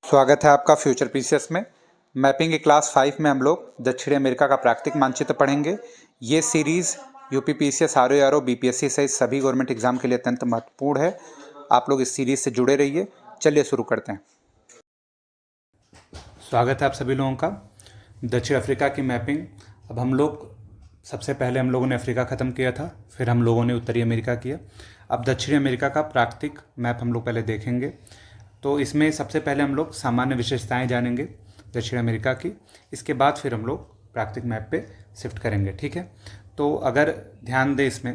स्वागत है आपका फ्यूचर पीसीएस में। मैपिंग की क्लास 5 में हम लोग दक्षिणी अमेरिका का प्राकृतिक मानचित्र पढ़ेंगे। ये series UP PCS, RO, BPSC सहित सभी गवर्नमेंट एग्जाम के लिए अत्यंत महत्वपूर्ण है। आप लोग इस सीरीज़ से जुड़े रहिए। चलिए शुरू करते हैं। स्वागत है आप सभी लोगों का। दक्षिण अफ्रीका की मैपिंग। अब हम लोग सबसे पहले हम लोगों ने अफ्रीका ख़त्म किया था, फिर हम लोगों ने उत्तरी अमेरिका किया। अब दक्षिणी अमेरिका का प्राकृतिक मैप हम लोग पहले देखेंगे। तो इसमें सबसे पहले हम लोग सामान्य विशेषताएं जानेंगे दक्षिण अमेरिका की। इसके बाद फिर हम लोग प्राकृतिक मैप पे शिफ्ट करेंगे, ठीक है। तो अगर ध्यान दें इसमें,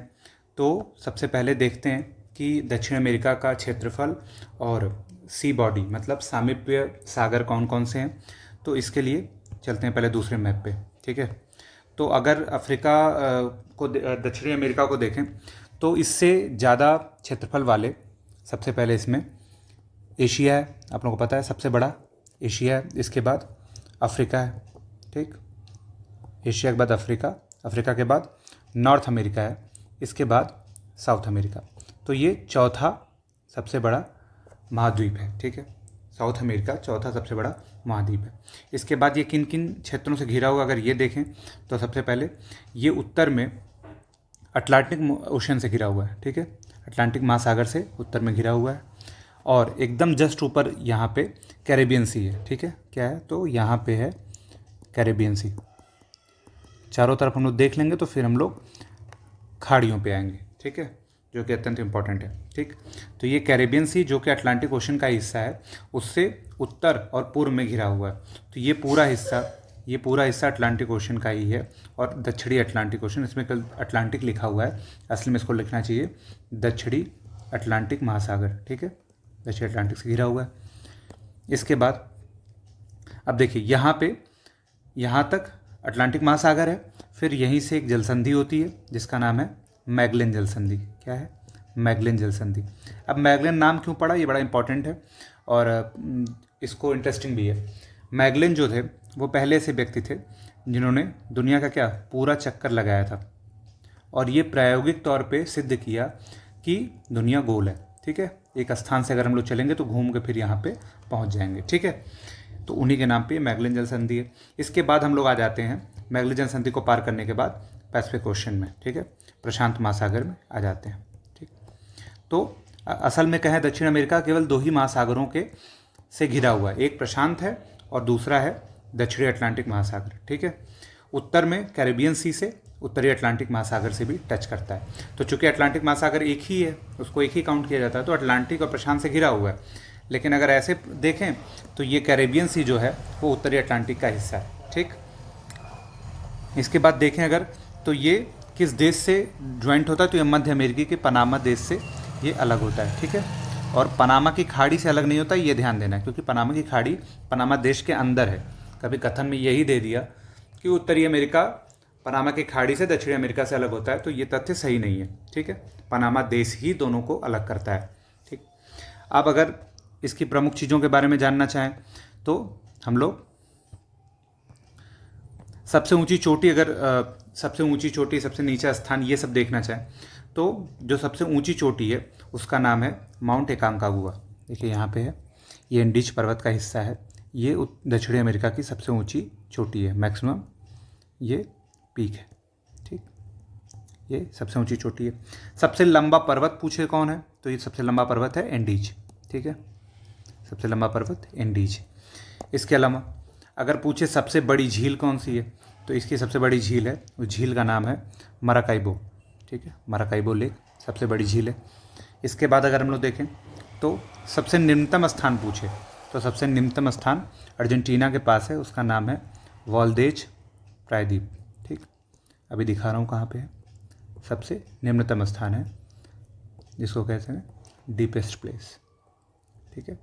तो सबसे पहले देखते हैं कि दक्षिण अमेरिका का क्षेत्रफल और सी बॉडी मतलब सामीप्य सागर कौन कौन से हैं। तो इसके लिए चलते हैं पहले दूसरे मैप पे, ठीक है। तो अगर अफ्रीका को दक्षिणी अमेरिका को देखें तो इससे ज़्यादा क्षेत्रफल वाले सबसे पहले इसमें एशिया है। आप लोगों को पता है सबसे बड़ा एशिया है, इसके बाद अफ्रीका है, ठीक। एशिया के बाद अफ्रीका, अफ्रीका के बाद नॉर्थ अमेरिका है, इसके बाद साउथ अमेरिका। तो ये चौथा सबसे बड़ा महाद्वीप है, ठीक है। साउथ अमेरिका चौथा सबसे बड़ा महाद्वीप है। इसके बाद ये किन किन क्षेत्रों से घिरा हुआ, अगर ये देखें तो सबसे पहले ये उत्तर में अटलांटिक ओशन से घिरा हुआ है, ठीक है। अटलांटिक महासागर से उत्तर में घिरा हुआ है और एकदम जस्ट ऊपर यहाँ पे कैरेबियन सी है, ठीक है। क्या है, तो यहाँ पे है कैरेबियन सी। चारों तरफ हम लोग देख लेंगे तो फिर हम लोग खाड़ियों पे आएंगे, ठीक है, जो कि अत्यंत इम्पॉर्टेंट है, ठीक। तो ये कैरेबियन सी जो कि अटलांटिक ओशन का हिस्सा है, उससे उत्तर और पूर्व में घिरा हुआ है। तो ये पूरा हिस्सा अटलांटिक ओशन का ही है और दक्षिणी अटलांटिक ओशन, इसमें कल अटलांटिक लिखा हुआ है, असल में इसको लिखना चाहिए दक्षिणी अटलांटिक महासागर, ठीक है। दक्षिण अटलांटिक से घिरा हुआ है। इसके बाद अब देखिए यहाँ तक अटलांटिक महासागर है, फिर यहीं से एक जलसंधि होती है जिसका नाम है मैगेलन जलसंधि। क्या है, मैगेलन जलसंधि। अब मैगेलन नाम क्यों पड़ा, ये बड़ा इंपॉर्टेंट है और इसको इंटरेस्टिंग भी है। मैगेलन जो थे वो पहले ऐसे व्यक्ति थे जिन्होंने दुनिया का क्या पूरा चक्कर लगाया था और ये प्रायोगिक तौर पे सिद्ध किया कि दुनिया गोल है, ठीक है। एक स्थान से अगर हम लोग चलेंगे तो घूम के फिर यहाँ पे पहुँच जाएंगे, ठीक है। तो उन्हीं के नाम पे मैगेलन जलसंधि है। इसके बाद हम लोग आ जाते हैं मैगेलन जलसंधि को पार करने के बाद पैसिफिक ओशन में, ठीक है, प्रशांत महासागर में आ जाते हैं, ठीक। तो असल में कहें दक्षिण अमेरिका केवल दो ही महासागरों के से घिरा हुआ है, एक प्रशांत है और दूसरा है दक्षिणी अटलांटिक महासागर, ठीक है। उत्तर में कैरेबियन सी से उत्तरी अटलांटिक महासागर से भी टच करता है। तो चूंकि अटलांटिक महासागर एक ही है, उसको एक ही काउंट किया जाता है, तो अटलांटिक और प्रशांत से घिरा हुआ है। लेकिन अगर ऐसे देखें तो ये कैरेबियन सी जो है वो उत्तरी अटलांटिक का हिस्सा है, ठीक। इसके बाद देखें अगर तो ये किस देश से ज्वाइंट होता है, तो ये मध्य अमेरिकी के पनामा देश से ये अलग होता है, ठीक है। और पनामा की खाड़ी से अलग नहीं होता, ये ध्यान देना है, क्योंकि पनामा की खाड़ी पनामा देश के अंदर है। कभी कथन में यही दे दिया कि उत्तरी अमेरिका पनामा की खाड़ी से दक्षिणी अमेरिका से अलग होता है, तो ये तथ्य सही नहीं है, ठीक है। पनामा देश ही दोनों को अलग करता है, ठीक। अब अगर इसकी प्रमुख चीज़ों के बारे में जानना चाहें तो हम लोग सबसे ऊंची चोटी, सबसे ऊंची चोटी, सबसे नीचा स्थान, ये सब देखना चाहें तो जो सबसे ऊंची चोटी है उसका नाम है माउंट एकांकागुआ। देखिए यहाँ पे है, ये एंडीज पर्वत का हिस्सा है। ये दक्षिणी अमेरिका की सबसे ऊंची चोटी है, मैक्सिमम ये पीक है, ठीक। ये सबसे ऊंची चोटी है। सबसे लंबा पर्वत पूछे कौन है, तो ये सबसे लंबा पर्वत है एंडीज, ठीक है। सबसे लंबा पर्वत एंडीज। इसके अलावा अगर पूछे सबसे बड़ी झील कौन सी है, तो इसकी सबसे बड़ी झील है, उस झील का नाम है मराकाइबो, ठीक है। मराकाइबो लेक सबसे बड़ी झील है। इसके बाद अगर हम लोग देखें तो सबसे निम्नतम स्थान पूछे तो सबसे निम्नतम स्थान अर्जेंटीना के पास है, उसका नाम है वाल्देज प्रायद्वीप, ठीक। अभी दिखा रहा हूँ कहाँ पे है, सबसे निम्नतम स्थान है जिसको कहते हैं डीपेस्ट प्लेस, ठीक है।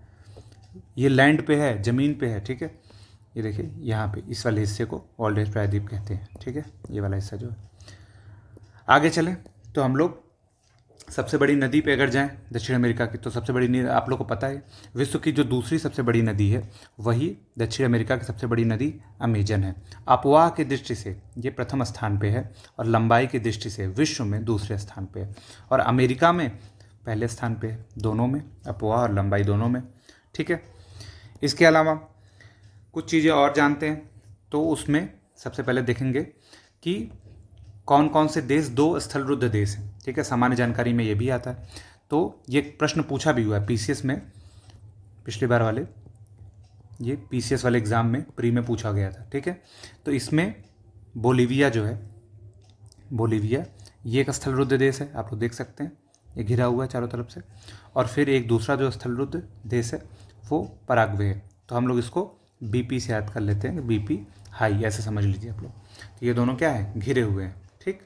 ये लैंड पे है, ज़मीन पे है, ठीक है। ये देखिए यहाँ पे इस वाले हिस्से को वाल्देज प्रायद्वीप कहते हैं, ठीक है। ये वाला हिस्सा जो है। आगे चलें तो हम लोग सबसे बड़ी नदी पे अगर जाएं दक्षिण अमेरिका की, तो सबसे बड़ी आप लोग को पता है विश्व की जो दूसरी सबसे बड़ी नदी है वही दक्षिण अमेरिका की सबसे बड़ी नदी अमेजन है। अपवाह की दृष्टि से ये प्रथम स्थान पे है और लंबाई की दृष्टि से विश्व में दूसरे स्थान पे है और अमेरिका में पहले स्थान पे है, दोनों में, अपवाह और लंबाई दोनों में, ठीक है। इसके अलावा कुछ चीज़ें और जानते हैं, तो उसमें सबसे पहले देखेंगे कि कौन कौन से देश दो स्थलरुद्ध देश हैं। ठीक है, सामान्य जानकारी में ये भी आता है। तो ये प्रश्न पूछा भी हुआ है पीसीएस में, पिछली बार वाले ये पीसीएस वाले एग्ज़ाम में प्री में पूछा गया था। ठीक है, तो इसमें बोलीविया जो है, बोलीविया ये एक स्थलरुद्ध देश है, आप लोग देख सकते हैं, ये घिरा हुआ है चारों तरफ से। और फिर एक दूसरा जो स्थलरुद्ध देश है वो पराग्वे है। तो हम लोग इसको बीपी से याद कर लेते हैं, बीपी हाई ऐसे समझ लीजिए आप लोग। तो ये दोनों क्या है, घिरे हुए हैं। ठीक,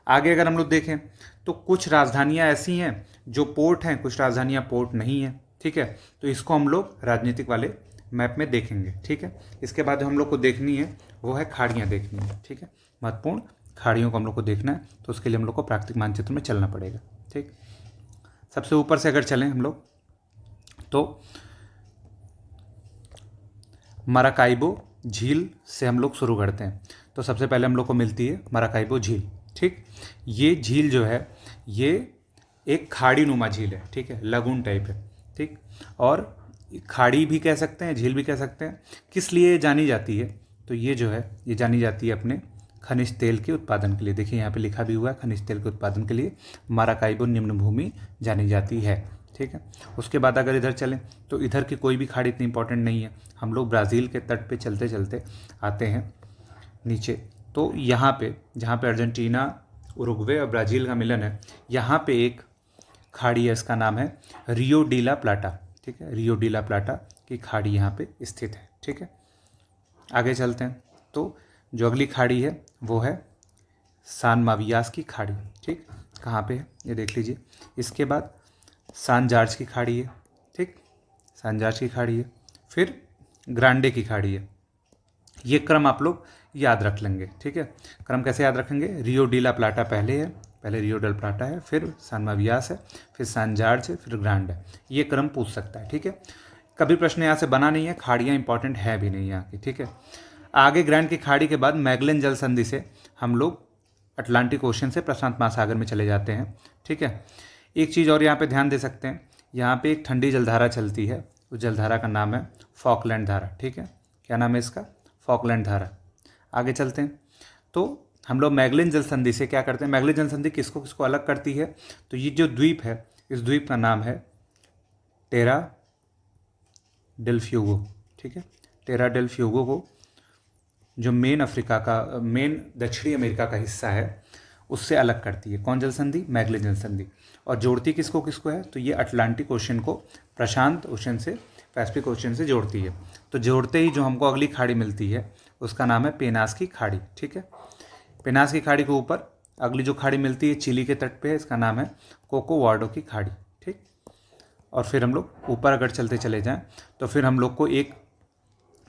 आगे अगर हम लोग देखें तो कुछ राजधानियां ऐसी हैं जो पोर्ट हैं, कुछ राजधानियां पोर्ट नहीं हैं। ठीक है, तो इसको हम लोग राजनीतिक वाले मैप में देखेंगे। ठीक है, इसके बाद जो हम लोग को देखनी है वो है खाड़ियाँ देखनी है। ठीक है, महत्वपूर्ण खाड़ियों को हम लोग को देखना है, तो उसके लिए हम लोग को प्राकृतिक मानचित्र में चलना पड़ेगा। ठीक, सबसे ऊपर से अगर चलें हम लोग तो मराकाइबो झील से हम लोग शुरू करते हैं। तो सबसे पहले हम लोग को मिलती है मराकाइबो झील। ठीक, ये झील जो है ये एक खाड़ी नुमा झील है। ठीक है, लगून टाइप है। ठीक, और खाड़ी भी कह सकते हैं, झील भी कह सकते हैं। किस लिए जानी जाती है, तो ये जो है ये जानी जाती है अपने खनिज तेल के उत्पादन के लिए। देखिए यहाँ पे लिखा भी हुआ है, खनिज तेल के उत्पादन के लिए माराकाइबो निम्न भूमि जानी जाती है। ठीक है, उसके बाद अगर इधर चलें तो इधर की कोई भी खाड़ी इतनी इंपॉर्टेंट नहीं है। हम लोग ब्राज़ील के तट पे चलते चलते आते हैं नीचे, तो यहाँ पे जहाँ पे अर्जेंटीना, उरुग्वे और ब्राज़ील का मिलन है, यहाँ पे एक खाड़ी है, इसका नाम है रियो डी ला प्लाटा। ठीक है, रियो डी ला प्लाटा की खाड़ी यहाँ पे स्थित है। ठीक है, आगे चलते हैं तो जो अगली खाड़ी है वो है सान मावियास की खाड़ी। ठीक, कहाँ पे है ये देख लीजिए। इसके बाद सान जार्ज की खाड़ी है। ठीक, सान जार्ज की खाड़ी है, फिर ग्रांडे की खाड़ी है। ये क्रम आप लोग याद रख लेंगे। ठीक है, क्रम कैसे याद रखेंगे, रियो डी ला प्लाटा पहले है, पहले रियो डेल प्लाटा है, फिर सान मावियास है, फिर सान जार्ज है, फिर ग्रांड है। ये क्रम पूछ सकता है। ठीक है, कभी प्रश्न यहाँ से बना नहीं है, खाड़ियाँ इंपॉर्टेंट है भी नहीं यहाँ की। ठीक है, आगे ग्रैंड की खाड़ी के बाद मैगलन जल संधि से हम लोग अटलांटिक ओशन से प्रशांत महासागर में चले जाते हैं। ठीक है, एक चीज़ और यहाँ पे ध्यान दे सकते हैं, यहाँ पे एक ठंडी जलधारा चलती है, उस जलधारा का नाम है फॉकलैंड धारा। ठीक है, क्या नाम है इसका, फॉकलैंड धारा। आगे चलते हैं तो हम लोग मैगलन जल संधि से क्या करते हैं, मैगलन जल संधि किसको किसको अलग करती है, तो ये जो द्वीप है इस द्वीप का नाम है टेरा डेल फ्यूगो। ठीक है, टेरा डेल फ्यूगो को जो मेन अफ्रीका का, मेन दक्षिणी अमेरिका का हिस्सा है उससे अलग करती है। कौन जल संधि, मैगलन जल संधि। और जोड़ती किसको किसको है, तो ये अटलांटिक ओशन को प्रशांत ओशन से, पैसिफिक ओशन से जोड़ती है। तो जोड़ते ही जो हमको अगली खाड़ी मिलती है उसका नाम है पेनास की खाड़ी। ठीक है, पेनास की खाड़ी के ऊपर अगली जो खाड़ी मिलती है चिली के तट पे है, इसका नाम है कोको वार्डो की खाड़ी। ठीक, और फिर हम लोग ऊपर अगर चलते चले जाएं तो फिर हम लोग को एक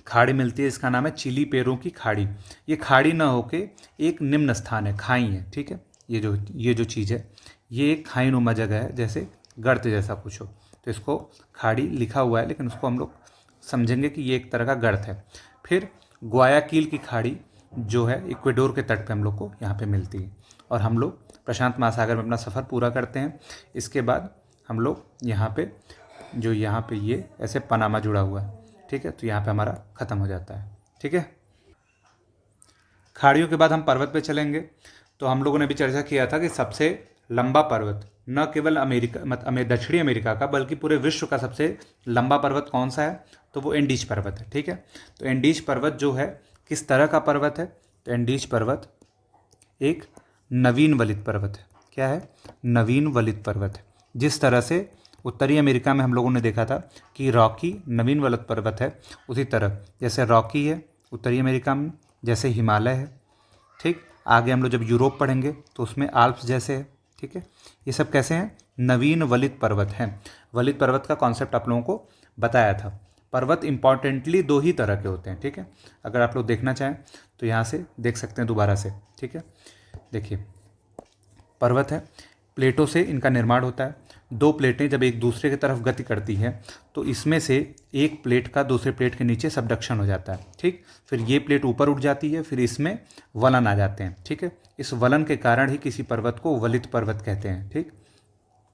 खाड़ी मिलती है, इसका नाम है चिली पेरो की खाड़ी। ये खाड़ी ना होके एक निम्न स्थान है, खाई है। ठीक है, ये जो चीज़ है ये एक खाई नुमा जगह है, जैसे गर्त जैसा कुछ हो, तो इसको खाड़ी लिखा हुआ है, लेकिन उसको हम लोग समझेंगे कि ये एक तरह का गर्त है। फिर ग्वायाकील की खाड़ी जो है इक्वेडोर के तट पे हम लोग को यहाँ पे मिलती है, और हम लोग प्रशांत महासागर में अपना सफ़र पूरा करते हैं। इसके बाद हम लोग यहाँ पे जो यहाँ पे ये ऐसे पनामा जुड़ा हुआ है। ठीक है, तो यहाँ पे हमारा ख़त्म हो जाता है। ठीक है, खाड़ियों के बाद हम पर्वत पे चलेंगे। तो हम लोगों ने भी चर्चा किया था कि सबसे लंबा पर्वत न केवल अमेरिका दक्षिणी अमेरिका का बल्कि पूरे विश्व का सबसे लंबा पर्वत कौन सा है, तो वो एंडीज पर्वत है। ठीक है, तो एंडीज पर्वत जो है किस तरह का पर्वत है, तो एंडीज पर्वत एक नवीन वलित पर्वत है। क्या है, नवीन वलित पर्वत है। जिस तरह से उत्तरी अमेरिका में हम लोगों ने देखा था कि रॉकी नवीन वलित पर्वत है, उसी तरह जैसे रॉकी है उत्तरी अमेरिका में, जैसे हिमालय है। ठीक, आगे हम लोग जब यूरोप पढ़ेंगे तो उसमें आल्प्स जैसे है। ठीक है, ये सब कैसे हैं, नवीन वलित पर्वत हैं। वलित पर्वत का कॉन्सेप्ट आप लोगों को बताया था। पर्वत इंपॉर्टेंटली दो ही तरह के होते हैं। ठीक है, अगर आप लोग देखना चाहें तो यहाँ से देख सकते हैं दोबारा से। ठीक है, देखिए पर्वत है, प्लेटों से इनका निर्माण होता है। दो प्लेटें जब एक दूसरे की तरफ गति करती हैं तो इसमें से एक प्लेट का दूसरे प्लेट के नीचे सबडक्शन हो जाता है। ठीक, फिर ये प्लेट ऊपर उठ जाती है, फिर इसमें वलन आ जाते हैं। ठीक है, इस वलन के कारण ही किसी पर्वत को वलित पर्वत कहते हैं। ठीक,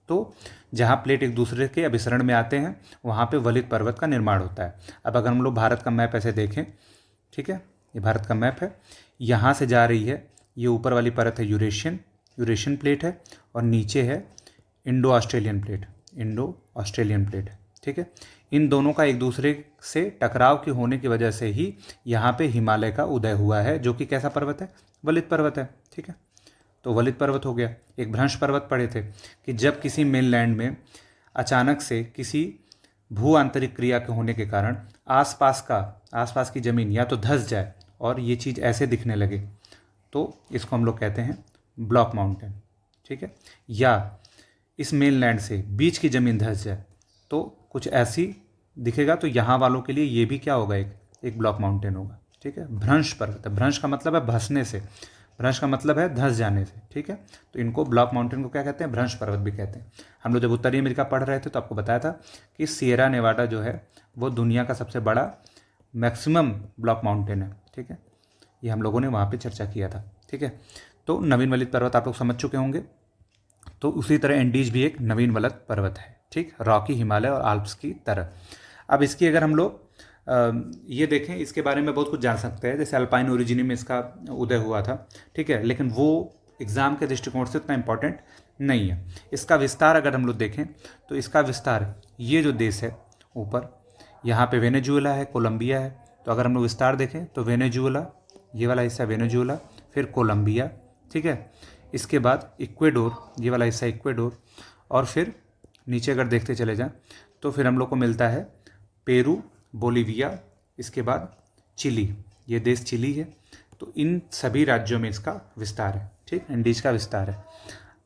तो तो जहाँ प्लेट एक दूसरे के अभिसरण में आते हैं वहाँ पे वलित पर्वत का निर्माण होता है। अब अगर हम लोग भारत का मैप ऐसे देखें, ठीक है, ये भारत का मैप है, यहाँ से जा रही है, ये ऊपर वाली परत है यूरेशियन प्लेट है, और नीचे है इंडो ऑस्ट्रेलियन प्लेट, ठीक है। इन दोनों का एक दूसरे से टकराव के होने की वजह से ही यहाँ पे हिमालय का उदय हुआ है, जो कि कैसा पर्वत है, वलित पर्वत है, ठीक है। तो वलित पर्वत हो गया। एक भ्रंश पर्वत पढ़े थे कि जब किसी मेनलैंड में अचानक से किसी भू आंतरिक क्रिया के होने के कारण आसपास की ज़मीन या तो धंस जाए और ये चीज़ ऐसे दिखने लगे, तो इसको हम लोग कहते हैं ब्लॉक माउंटेन, ठीक है। या इस मेनलैंड से बीच की ज़मीन धंस जाए तो कुछ ऐसी दिखेगा, तो यहाँ वालों के लिए ये भी क्या होगा, एक ब्लॉक माउंटेन होगा, ठीक है। भ्रंश पर्वत है, भ्रंश का मतलब है धंसने से, भ्रंश का मतलब है धंस जाने से, ठीक है। तो इनको ब्लॉक माउंटेन को क्या कहते हैं, भ्रंश पर्वत भी कहते हैं। हम लोग जब उत्तरी अमेरिका पढ़ रहे थे तो आपको बताया था कि सिएरा नेवाडा जो है वो दुनिया का सबसे बड़ा मैक्सिमम ब्लॉक माउंटेन है, ठीक है। ये हम लोगों ने वहाँ पे चर्चा किया था, ठीक है। तो नवीन वलित पर्वत आप लोग समझ चुके होंगे। तो उसी तरह एंडीज भी एक नवीन वलित पर्वत है, ठीक, रॉकी हिमालय और आल्प्स की तरह। अब इसकी अगर हम लोग ये देखें, इसके बारे में बहुत कुछ जान सकते हैं, जैसे अल्पाइन ओरिजिनी में इसका उदय हुआ था, ठीक है, लेकिन वो एग्ज़ाम के दृष्टिकोण से उतना इम्पोर्टेंट नहीं है। इसका विस्तार अगर हम लोग देखें तो इसका विस्तार, ये जो देश है ऊपर, यहाँ पे वेनेजुएला है, कोलंबिया है, तो अगर हम लोग विस्तार देखें तो वेनेजुएला, ये वाला हिस्सा वेनेजुएला, फिर कोलंबिया, ठीक है, इसके बाद इक्वेडोर, ये वाला हिस्सा इक्वेडोर, और फिर नीचे अगर देखते चले जाएं तो फिर हम लोग को मिलता है पेरू, बोलीविया, इसके बाद चिली, ये देश चिली है। तो इन सभी राज्यों में इसका विस्तार है, ठीक, एंडीज का विस्तार है।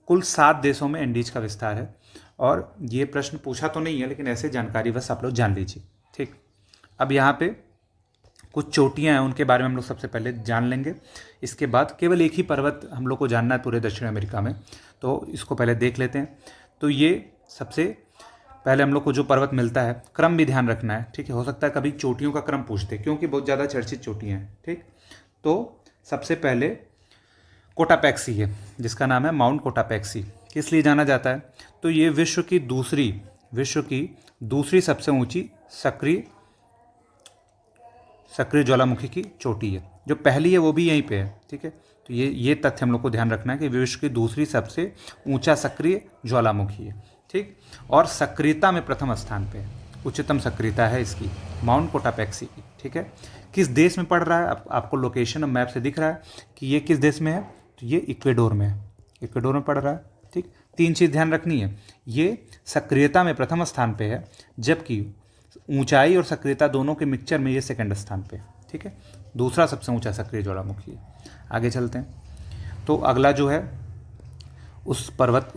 कुल 7 देशों में एंडीज का विस्तार है, और ये प्रश्न पूछा तो नहीं है लेकिन ऐसे जानकारी बस आप लोग जान लीजिए, ठीक। अब यहाँ पे कुछ चोटियाँ हैं, उनके बारे में हम लोग सबसे पहले जान लेंगे। इसके बाद केवल एक ही पर्वत हम लोग को जानना है पूरे दक्षिण अमेरिका में, तो इसको पहले देख लेते हैं। तो ये सबसे पहले हम लोग को जो पर्वत मिलता है, क्रम भी ध्यान रखना है, ठीक है। हो सकता है कभी चोटियों का क्रम पूछते, क्योंकि बहुत ज़्यादा चर्चित चोटियाँ हैं, ठीक। तो सबसे पहले कोटापैक्सी है, जिसका नाम है माउंट कोटापैक्सी। किस लिए जाना जाता है, तो ये विश्व की दूसरी सबसे ऊंची सक्रिय ज्वालामुखी की चोटी है। जो पहली है वो भी यहीं पे है, ठीक है। तो ये तथ्य हम लोग को ध्यान रखना है कि विश्व की दूसरी सबसे ऊंचा सक्रिय ज्वालामुखी है, ठीक, और सक्रियता में प्रथम स्थान पे है, उच्चतम सक्रियता है इसकी, माउंट कोटापैक्सी की, ठीक है। किस देश में पड़ रहा है, आपको लोकेशन और मैप से दिख रहा है कि ये किस देश में है, तो ये इक्वेडोर में है, इक्वेडोर में पड़ रहा है, ठीक। 3 चीज़ ध्यान रखनी है, ये सक्रियता में प्रथम स्थान पे है, जबकि ऊंचाई और सक्रियता दोनों के मिक्सचर में ये सेकंड स्थान पे, ठीक है। दूसरा सबसे ऊंचा सक्रिय ज्वालामुखी है। आगे चलते हैं। तो अगला जो है उस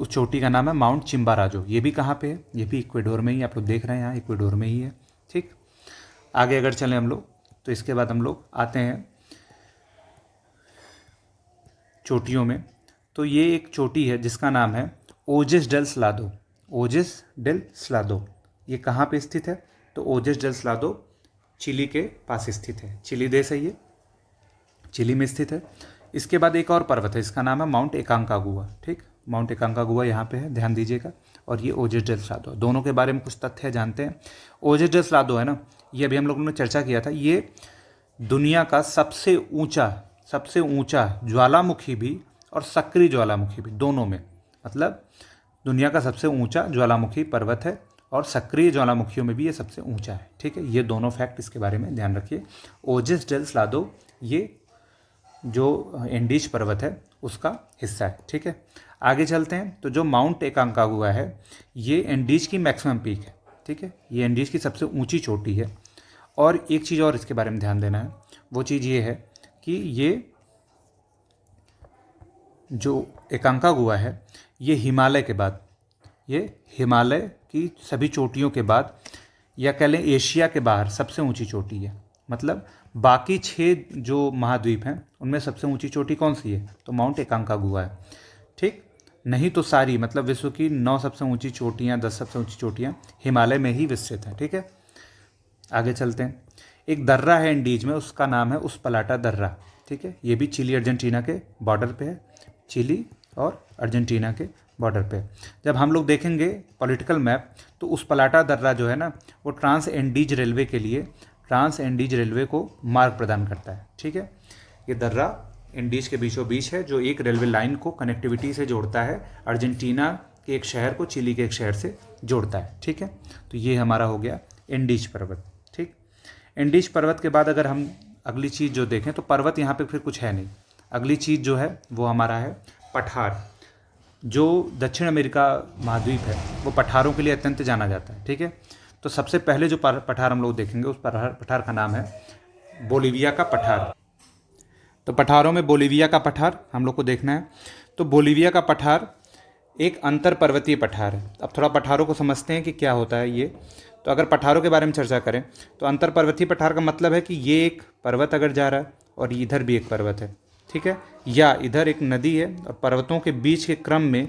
चोटी का नाम है माउंट चिम्बाराजो। ये भी कहाँ पे है, ये भी इक्वेडोर में ही, आप लोग देख रहे हैं यहाँ इक्वेडोर में ही है, ठीक। आगे अगर चलें हम लोग तो इसके बाद हम लोग आते हैं चोटियों में। तो ये एक चोटी है जिसका नाम है ओजेस डेल स्लादो। ये कहाँ पे स्थित है, तो ओजेस डेल स्लादो चिली के पास स्थित है, चिली देश है ये, चिली में स्थित है। इसके बाद एक और पर्वत है, इसका नाम है माउंट एकांकागुआ, ठीक, माउंट एकांकागुआ यहाँ पे है, ध्यान दीजिएगा। और ये ओजेस डेल स्लादो, दोनों के बारे में कुछ तथ्य जानते हैं। ओजेस डेल स्लादो है ना, ये अभी हम लोगों ने चर्चा किया था, ये दुनिया का सबसे ऊंचा ज्वालामुखी भी और सक्रिय ज्वालामुखी भी, दोनों में, मतलब दुनिया का सबसे ऊंचा ज्वालामुखी पर्वत है और सक्रिय ज्वालामुखियों में भी ये सबसे ऊंचा है, ठीक है। ये दोनों फैक्ट इसके बारे में ध्यान रखिए। ओजेस डेल स्लादो ये जो एंडीज पर्वत है उसका हिस्सा है, ठीक है। आगे चलते हैं। तो जो माउंट एकांकागुआ है ये एंडीज की मैक्सिमम पीक है, ठीक है, ये एंडीज की सबसे ऊंची चोटी है। और एक चीज़ और इसके बारे में ध्यान देना है, वो चीज़ ये है कि ये जो एकांकागुआ है ये हिमालय के बाद, ये हिमालय की सभी चोटियों के बाद, या कह लें एशिया के बाहर सबसे ऊंची चोटी है। मतलब बाकी 6 जो महाद्वीप हैं उनमें सबसे ऊंची चोटी कौन सी है, तो माउंट एकांकागुआ है, ठीक। नहीं तो सारी, मतलब विश्व की 9 सबसे ऊंची चोटियाँ, 10 सबसे ऊंची चोटियाँ हिमालय में ही विस्तृत हैं, ठीक है। आगे चलते हैं। एक दर्रा है एंडीज में, उसका नाम है उस्पलाटा दर्रा, ठीक है। ये भी चिली अर्जेंटीना के बॉर्डर पे है, चिली और अर्जेंटीना के बॉर्डर पे। जब हम लोग देखेंगे पॉलिटिकल मैप तो उस पलाटा दर्रा जो है ना वो ट्रांस एंडीज रेलवे के लिए, ट्रांस एंडीज रेलवे को मार्ग प्रदान करता है। ठीक है, ये दर्रा इंडीज के बीचों बीच है जो एक रेलवे लाइन को कनेक्टिविटी से जोड़ता है, अर्जेंटीना के एक शहर को चिली के एक शहर से जोड़ता है। ठीक है, तो ये हमारा हो गया एंडीज पर्वत। ठीक, एंडीज पर्वत के बाद अगर हम अगली चीज़ जो देखें तो पर्वत यहाँ पे फिर कुछ है नहीं। अगली चीज़ जो है वो हमारा है पठार। जो दक्षिण अमेरिका महाद्वीप है वो पठारों के लिए अत्यंत जाना जाता है। ठीक है, तो सबसे पहले जो पठार हम लोग देखेंगे उस पठार का नाम है बोलिविया का पठार। तो पठारों में बोलिविया का पठार हम लोग को देखना है। तो बोलिविया का पठार एक अंतर पर्वतीय पठार है। अब थोड़ा पठारों को समझते हैं कि क्या होता है ये। तो अगर पठारों के बारे में चर्चा करें तो अंतर पर्वतीय पठार का मतलब है कि ये एक पर्वत अगर जा रहा है और इधर भी एक पर्वत है, ठीक है, या इधर एक नदी है और पर्वतों के बीच के क्रम में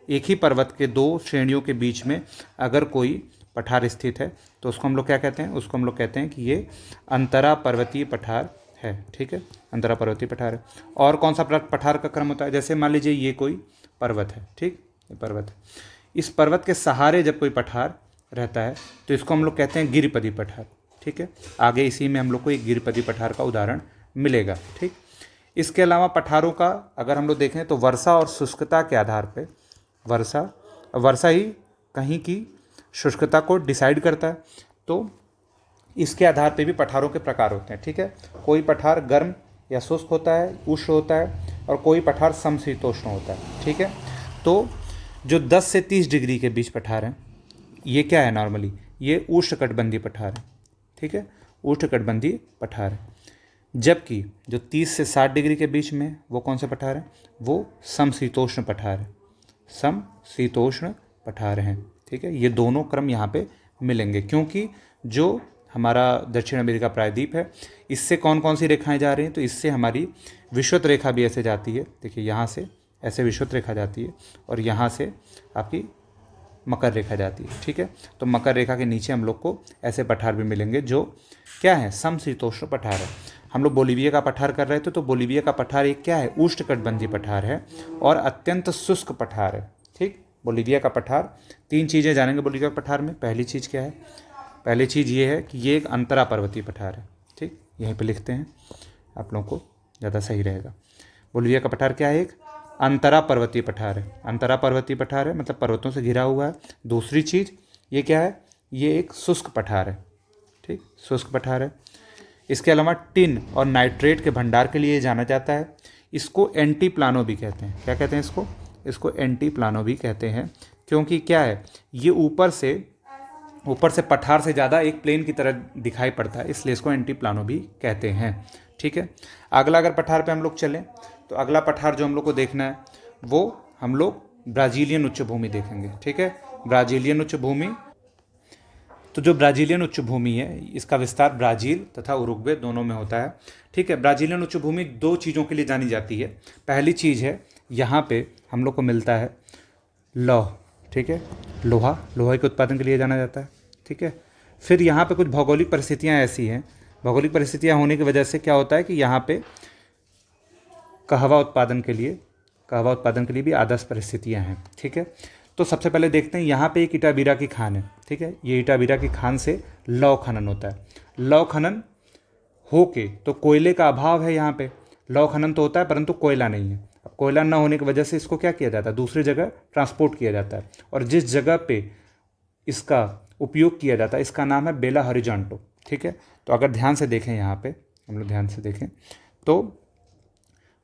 एक ही पर्वत के दो श्रेणियों के बीच में अगर कोई पठार स्थित है तो उसको हम लोग क्या कहते हैं, उसको हम लोग कहते हैं कि ये अंतरा पर्वतीय पठार है। ठीक है, अंतरा पर्वतीय पठार है। और कौन सा पठार का क्रम होता है, जैसे मान लीजिए ये कोई पर्वत है, ठीक, ये पर्वत है, इस पर्वत के सहारे जब कोई पठार रहता है तो इसको हम लोग कहते हैं गिरिपदी पठार। ठीक है, आगे इसी में हम लोग को एक गिरिपदी पठार का उदाहरण मिलेगा। ठीक, इसके अलावा पठारों का अगर हम लोग देखें तो वर्षा और शुष्कता के आधार पे वर्षा ही कहीं की शुष्कता को डिसाइड करता है, तो इसके आधार पे भी पठारों के प्रकार होते हैं। ठीक है, कोई पठार गर्म या शुष्क होता है, उष्ण होता है, और कोई पठार समशीतोष्ण होता है। ठीक है, तो जो 10 से 30 डिग्री के बीच पठार हैं ये क्या है, नॉर्मली ये उष्णकटिबंधीय पठार है। ठीक है, उष्णकटिबंधीय पठार है। जबकि जो 30 से 60 डिग्री के बीच में वो कौन से पठार हैं, वो समशीतोष्ण पठार है, समशीतोष्ण पठार हैं। ठीक है, ये दोनों क्रम यहाँ पे मिलेंगे क्योंकि जो हमारा दक्षिण अमेरिका प्रायद्वीप है इससे कौन कौन सी रेखाएं जा रही हैं, तो इससे हमारी विषुवत रेखा भी ऐसे जाती है। देखिए यहाँ से ऐसे विषुवत रेखा जाती है और यहाँ से आपकी मकर रेखा जाती है। ठीक है, तो मकर रेखा के नीचे हम लोग को ऐसे पठार भी मिलेंगे जो क्या है, समशीतोष्ण पठार है। हम लोग बोलिविया का पठार कर रहे थे तो बोलिविया का पठार एक क्या है, उष्णकटिबंधीय पठार है और अत्यंत शुष्क पठार है। ठीक, बोलिविया का पठार, 3 चीज़ें जानेंगे बोलिविया का पठार में। पहली चीज़ क्या है, पहली चीज़ ये है कि ये एक अंतरा पर्वतीय पठार है। ठीक, यहीं पे लिखते हैं, आप लोगों को ज़्यादा सही रहेगा। बोलिविया का पठार क्या है, एक अंतरा पर्वतीय पठार है। अंतरा पर्वतीय पठार है मतलब पर्वतों से घिरा हुआ है। दूसरी चीज़ ये क्या है, ये एक शुष्क पठार है। ठीक, शुष्क पठार है। इसके अलावा टिन और नाइट्रेट के भंडार के लिए जाना जाता है। इसको एंटी प्लानो भी कहते हैं। क्या कहते हैं इसको, इसको एंटी प्लानो भी कहते हैं क्योंकि क्या है, ये ऊपर से पठार से ज़्यादा एक प्लेन की तरह दिखाई पड़ता है, इसलिए इसको एंटी प्लानो भी कहते हैं। ठीक है, अगला अगर पठार पे हम लोग चलें तो अगला पठार जो हम लोग को देखना है वो हम लोग ब्राज़ीलियन उच्च भूमि देखेंगे। ठीक है, ब्राज़ीलियन उच्च भूमि, तो जो ब्राज़ीलियन उच्च भूमि है इसका विस्तार ब्राज़ील तथा उरुग्वे दोनों में होता है। ठीक है, ब्राज़ीलियन उच्च भूमि 2 चीज़ों के लिए जानी जाती है। पहली चीज़ है यहाँ पे हम लोग को मिलता है लौह। ठीक है, लोहा के उत्पादन के लिए जाना जाता है। ठीक है, फिर यहाँ पे कुछ भौगोलिक परिस्थितियाँ ऐसी हैं, भौगोलिक परिस्थितियाँ होने की वजह से क्या होता है कि यहाँ पे कहवा उत्पादन के लिए भी आदर्श परिस्थितियाँ हैं। ठीक है, तो सबसे पहले देखते हैं यहाँ पे एक इटाबीरा की खान है। ठीक है, ये इटाबीरा की खान से लौह खनन होता है। लौह खनन होके तो कोयले का अभाव है यहाँ पे, लौह खनन तो होता है परंतु कोयला नहीं है। अब कोयला ना होने की वजह से इसको क्या किया जाता है, दूसरी जगह ट्रांसपोर्ट किया जाता है, और जिस जगह पे इसका उपयोग किया जाता है इसका नाम है बेला हॉरिजॉन्टो। ठीक है, तो अगर ध्यान से देखें यहाँ पे, हम लोग ध्यान से देखें तो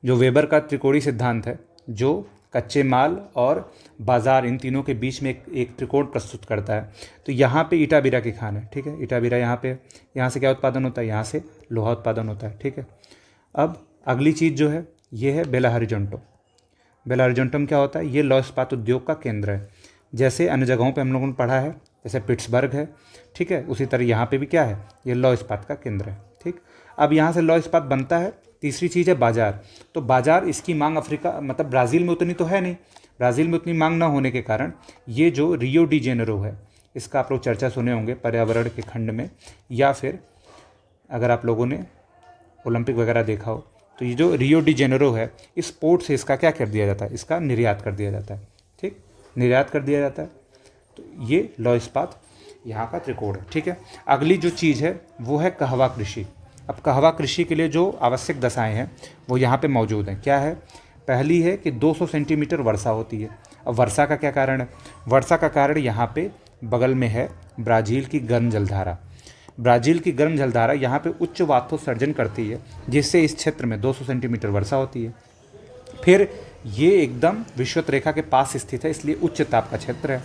जो वेबर का त्रिकोणीय सिद्धांत है जो कच्चे माल और बाज़ार इन तीनों के बीच में एक त्रिकोण प्रस्तुत करता है, तो यहाँ पे इटाबीरा की खान है। ठीक है, इटाबीरा यहाँ पे, यहाँ से क्या उत्पादन होता है, यहाँ से लोहा उत्पादन होता है। ठीक है, अब अगली चीज़ जो है ये है बेला हॉरिजॉन्टो। बेला हॉरिजॉन्टो में क्या होता है, ये लौह इस्पात उद्योग का केंद्र है। जैसे अन्य जगहों पे हम लोगों ने पढ़ा है, जैसे पिट्सबर्ग है, ठीक है, उसी तरह यहाँ पे भी क्या है, ये लौह इस्पात का केंद्र है। ठीक, अब यहाँ से लौह इस्पात बनता है। तीसरी चीज़ है बाज़ार। तो बाज़ार, इसकी मांग अफ्रीका मतलब ब्राज़ील में उतनी तो है नहीं, ब्राज़ील में उतनी मांग ना होने के कारण ये जो रियो डी जेनेरो है, इसका आप लोग चर्चा सुने होंगे पर्यावरण के खंड में, या फिर अगर आप लोगों ने ओलंपिक वगैरह देखा हो, तो ये जो रियो डी जेनेरो है इस पोर्ट से इसका क्या कर दिया जाता है, इसका निर्यात कर दिया जाता है। ठीक, निर्यात कर दिया जाता है। तो ये लौह इस्पात यहाँ का त्रिकोण है। ठीक है, अगली जो चीज़ है वो है कहवा कृषि। अब कहवा कृषि के लिए जो आवश्यक दशाएं हैं वो यहाँ पे मौजूद हैं। क्या है? पहली है कि 200 सेंटीमीटर वर्षा होती है। अब वर्षा का क्या कारण है? वर्षा का कारण यहाँ पे बगल में है ब्राज़ील की गर्म जलधारा। ब्राज़ील की गर्म जलधारा यहाँ पे उच्च वाष्पोत्सर्जन करती है, जिससे इस क्षेत्र में 200 सेंटीमीटर वर्षा होती है। फिर ये एकदम विषुवत रेखा के पास स्थित है, इसलिए उच्च ताप का क्षेत्र है।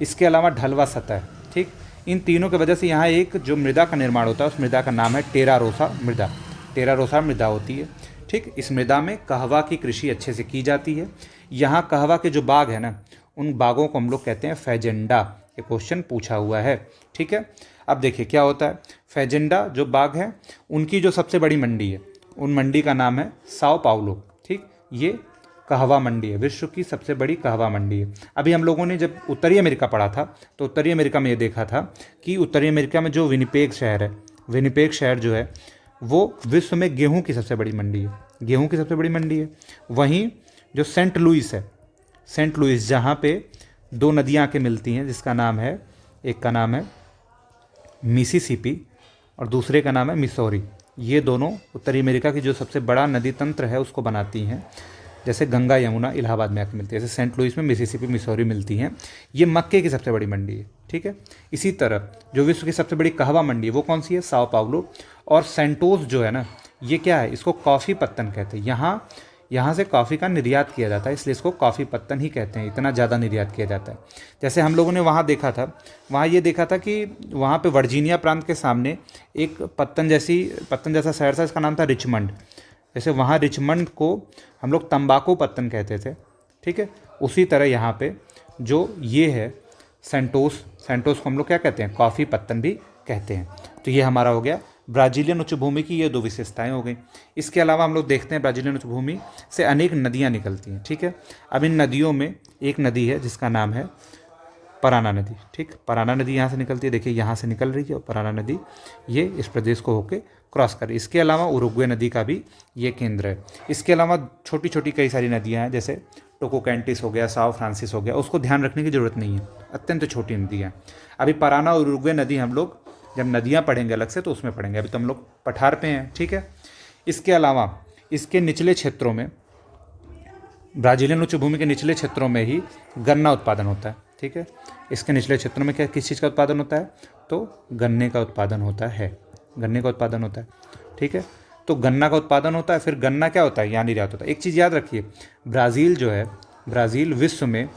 इसके अलावा ढलवा सतह, ठीक, इन तीनों की वजह से यहाँ एक जो मृदा का निर्माण होता है उस मृदा का नाम है टेरारोसा मृदा। टेरारोसा मृदा होती है। ठीक, इस मृदा में कहवा की कृषि अच्छे से की जाती है। यहाँ कहवा के जो बाग है ना, उन बागों को हम लोग कहते हैं फैजेंडा। ये क्वेश्चन पूछा हुआ है। ठीक है, अब देखिए क्या होता है। फैजेंडा जो बाग है उनकी जो सबसे बड़ी मंडी है, उन मंडी का नाम है साओ पाउलो। ठीक, ये कहवा मंडी है, विश्व की सबसे बड़ी कहवा मंडी है। अभी हम लोगों ने जब उत्तरी अमेरिका पढ़ा था तो उत्तरी अमेरिका में ये देखा था कि उत्तरी अमेरिका में जो विनिपेग शहर है, विनिपेग शहर जो है वो विश्व में गेहूं की सबसे बड़ी मंडी है। गेहूं की सबसे बड़ी मंडी है। वहीं जो सेंट लुइस है, सेंट लुइस जहाँ पे दो नदियाँ आके मिलती हैं, जिसका नाम है, एक का नाम है मिसिसिपी और दूसरे का नाम है मिसौरी। ये दोनों उत्तरी अमेरिका की जो सबसे बड़ा नदी तंत्र है उसको बनाती हैं। जैसे गंगा यमुना इलाहाबाद में आकर मिलती है, जैसे सेंट लुइस में मिसिसिपी मिसौरी मिलती हैं। ये मक्के की सबसे बड़ी मंडी है। ठीक है, इसी तरह जो विश्व की सबसे बड़ी कहवा मंडी है वो कौन सी है? Sao Paulo. और सेंटोस जो है ना, ये क्या है? इसको कॉफ़ी पत्तन कहते हैं। यहाँ से कॉफ़ी का निर्यात किया जाता है, इसलिए इसको कॉफ़ी पत्तन ही कहते हैं। इतना ज़्यादा निर्यात किया जाता है। जैसे हम लोगों ने वहाँ देखा था, वहाँ ये देखा था कि वहाँ पे वर्जीनिया प्रांत के सामने एक पत्तन जैसा शहर था, इसका नाम था रिचमंड। जैसे वहाँ रिचमंड को हम लोग तंबाकू पत्तन कहते थे। ठीक है, उसी तरह यहाँ पे जो ये है सेंटोस को हम लोग क्या कहते हैं? कॉफ़ी पत्तन भी कहते हैं। तो ये हमारा हो गया ब्राज़ीलियन उच्च भूमि की ये दो विशेषताएं हो गई। इसके अलावा हम लोग देखते हैं ब्राज़ीलियन उच्च भूमि से अनेक नदियाँ निकलती हैं। ठीक है, अब इन नदियों में एक नदी है जिसका नाम है पराना नदी। ठीक, पराना नदी यहाँ से निकलती है। देखिए यहाँ से निकल रही है और पराना नदी ये इस प्रदेश को होके क्रॉस कर रही है। इसके अलावा उरुग्वे नदी का भी ये केंद्र है। इसके अलावा छोटी छोटी कई सारी नदियाँ हैं, जैसे टोकोकैंटिस हो गया, साओ फ्रांसिस हो गया, उसको ध्यान रखने की ज़रूरत नहीं है, अत्यंत छोटी नदियाँ। अभी पराना और उरुग्वे नदी हम लोग जब नदियाँ पढ़ेंगे अलग से तो उसमें पढ़ेंगे, अभी तो हम लोग पठार पे हैं। ठीक है, इसके अलावा इसके निचले क्षेत्रों में, ब्राज़ीलियन उच्च भूमि के निचले क्षेत्रों में ही गन्ना उत्पादन होता है। ठीक है, इसके निचले क्षेत्रों में क्या किस चीज़ का उत्पादन होता है? तो गन्ने का उत्पादन होता है। गन्ने का उत्पादन होता है। ठीक है, तो गन्ना का उत्पादन होता है। फिर गन्ना क्या होता है? यहाँ निर्यात होता है। एक चीज़ याद रखिए, ब्राज़ील जो है, ब्राज़ील विश्व में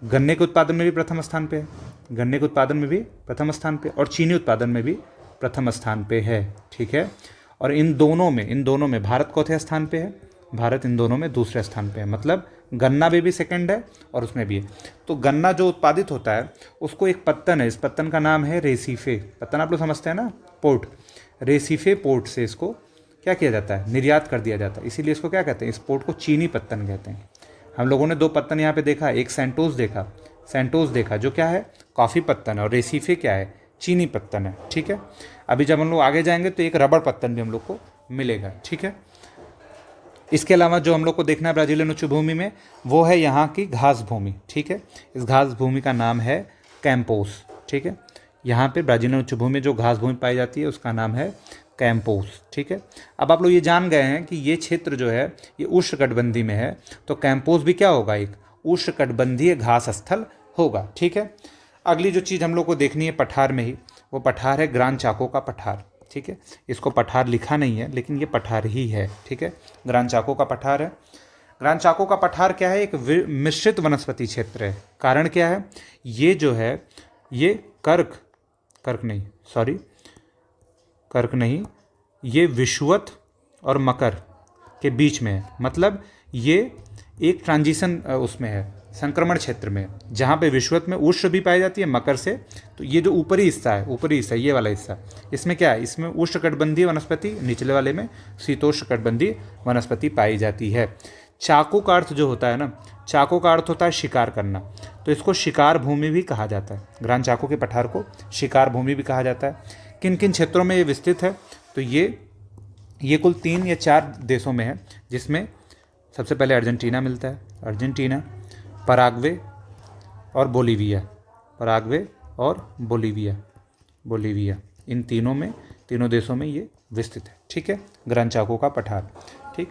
गन्ने के उत्पादन में भी प्रथम स्थान पे है, गन्ने के उत्पादन में भी प्रथम स्थान पे, और चीनी उत्पादन में भी प्रथम स्थान पे है। ठीक है, और इन दोनों में भारत चौथे स्थान पे है, भारत इन दोनों में दूसरे स्थान पे है। मतलब गन्ना में भी सेकंड है और उसमें भी है। तो गन्ना जो उत्पादित होता है उसको एक पत्तन है, इस पत्तन का नाम है रेसीफे। पत्तन आप लोग समझते हैं ना, पोर्ट। रेसीफे पोर्ट से इसको क्या किया जाता है? निर्यात कर दिया जाता है। इसीलिए इसको क्या कहते हैं? इस पोर्ट को चीनी पत्तन कहते हैं। हम लोगों ने दो पत्तन यहाँ पे देखा, एक सेंटोस देखा जो क्या है? कॉफ़ी पत्तन है, और रेसीफे क्या है? चीनी पत्तन है। ठीक है, अभी जब हम लोग आगे जाएंगे तो एक रबड़ पत्तन भी हम लोग को मिलेगा। ठीक है, इसके अलावा जो हम लोग को देखना है ब्राज़ीलियन उच्च भूमि में, वो है यहाँ की घास भूमि। ठीक है, इस घास भूमि का नाम है कैंपोस। ठीक है, यहाँ पे ब्राज़ीलियन उच्च भूमि जो घास भूमि पाई जाती है उसका नाम है कैंपोस। ठीक है, अब आप लोग ये जान गए हैं कि ये क्षेत्र जो है ये उष्णकटिबंधीय में है, तो कैंपोस भी क्या होगा? एक उष्णकटिबंधीय घास स्थल होगा। ठीक है, अगली जो चीज़ हम लोग को देखनी है पठार में ही, वो पठार है ग्रान चाको का पठार। ठीक है, इसको पठार लिखा नहीं है लेकिन ये पठार ही है। ठीक है, ग्रान चाको का पठार है। ग्रान चाको का पठार क्या है? एक मिश्रित वनस्पति क्षेत्र है। कारण क्या है? ये जो है ये कर्क नहीं, ये विषुवत और मकर के बीच में है। मतलब ये एक ट्रांजिशन उसमें है, संक्रमण क्षेत्र में, जहाँ पे विषुवत में उष्ण भी पाई जाती है मकर से। तो ये जो ऊपरी हिस्सा है, ये वाला हिस्सा, इसमें क्या है? इसमें उष्णकटिबंधीय वनस्पति, निचले वाले में शीतोष्णकटिबंधीय वनस्पति पाई जाती है। चाको का अर्थ जो होता है ना, चाको का अर्थ होता है शिकार करना, तो इसको शिकार भूमि भी कहा जाता है। ग्रान चाको के पठार को शिकार भूमि भी कहा जाता है। किन किन क्षेत्रों में ये विस्तृत है? तो ये कुल 3 या 4 देशों में है, जिसमें सबसे पहले अर्जेंटीना मिलता है, अर्जेंटीना, पराग्वे और बोलीविया, पराग्वे और बोलीविया इन तीनों देशों में ये विस्तृत है। ठीक है, ग्रान चाको का पठार। ठीक,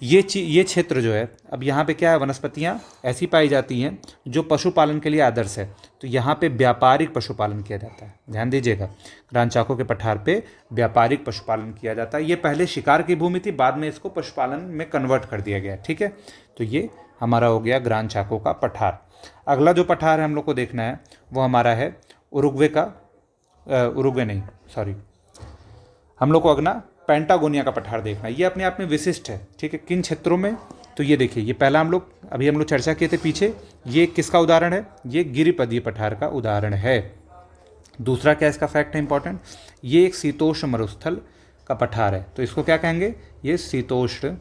ये क्षेत्र जो है, अब यहाँ पे क्या है, वनस्पतियाँ ऐसी पाई जाती हैं जो पशुपालन के लिए आदर्श है। तो यहाँ पे व्यापारिक पशुपालन किया जाता है, ध्यान दीजिएगा, ग्रान चाको के पठार पे व्यापारिक पशुपालन किया जाता है। ये पहले शिकार की भूमि थी, बाद में इसको पशुपालन में कन्वर्ट कर दिया गया। ठीक है, तो ये हमारा हो गया ग्रान चाको का पठार। अगला जो पठार है हम लोग को देखना है वो हमारा है हम लोग को अगला पेंटागोनिया का पठार देखना है। ये अपने आप में विशिष्ट है। ठीक है, किन क्षेत्रों में, तो ये देखिए, ये पहला हम लोग चर्चा किए थे पीछे, ये किसका उदाहरण है, ये गिरिपदीय पठार का उदाहरण है। दूसरा क्या इसका फैक्ट है इंपॉर्टेंट, ये एक शीतोष्ण मरुस्थल का पठार है। तो इसको क्या कहेंगे, ये शीतोष्ण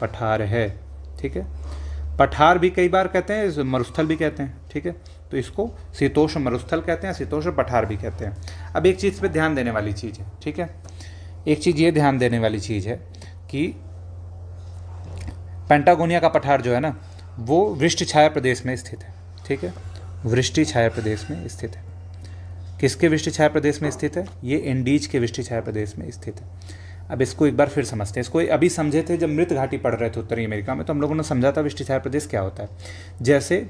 पठार है। ठीक है, पठार भी कई बार कहते हैं, मरुस्थल भी कहते हैं। ठीक है, तो इसको शीतोष्ण मरुस्थल कहते हैं, शीतोष्ण पठार भी कहते हैं। अब एक चीज़ पे ध्यान देने वाली चीज़ है। ठीक है, एक चीज़ ये ध्यान देने वाली चीज़ है कि पेंटागोनिया का पठार जो है ना, वो वृष्टि छाया प्रदेश में स्थित है। ठीक है, वृष्टि छाया प्रदेश में स्थित है। किसके वृष्टि छाया प्रदेश में स्थित है, ये इंडीज के वृष्टि छाया प्रदेश में स्थित है। अब इसको एक बार फिर समझते हैं। इसको अभी समझे थे जब मृत घाटी पढ़ रहे थे उत्तरी अमेरिका में, तो हम लोगों ने समझा था वृष्टि छाया प्रदेश क्या होता है। जैसे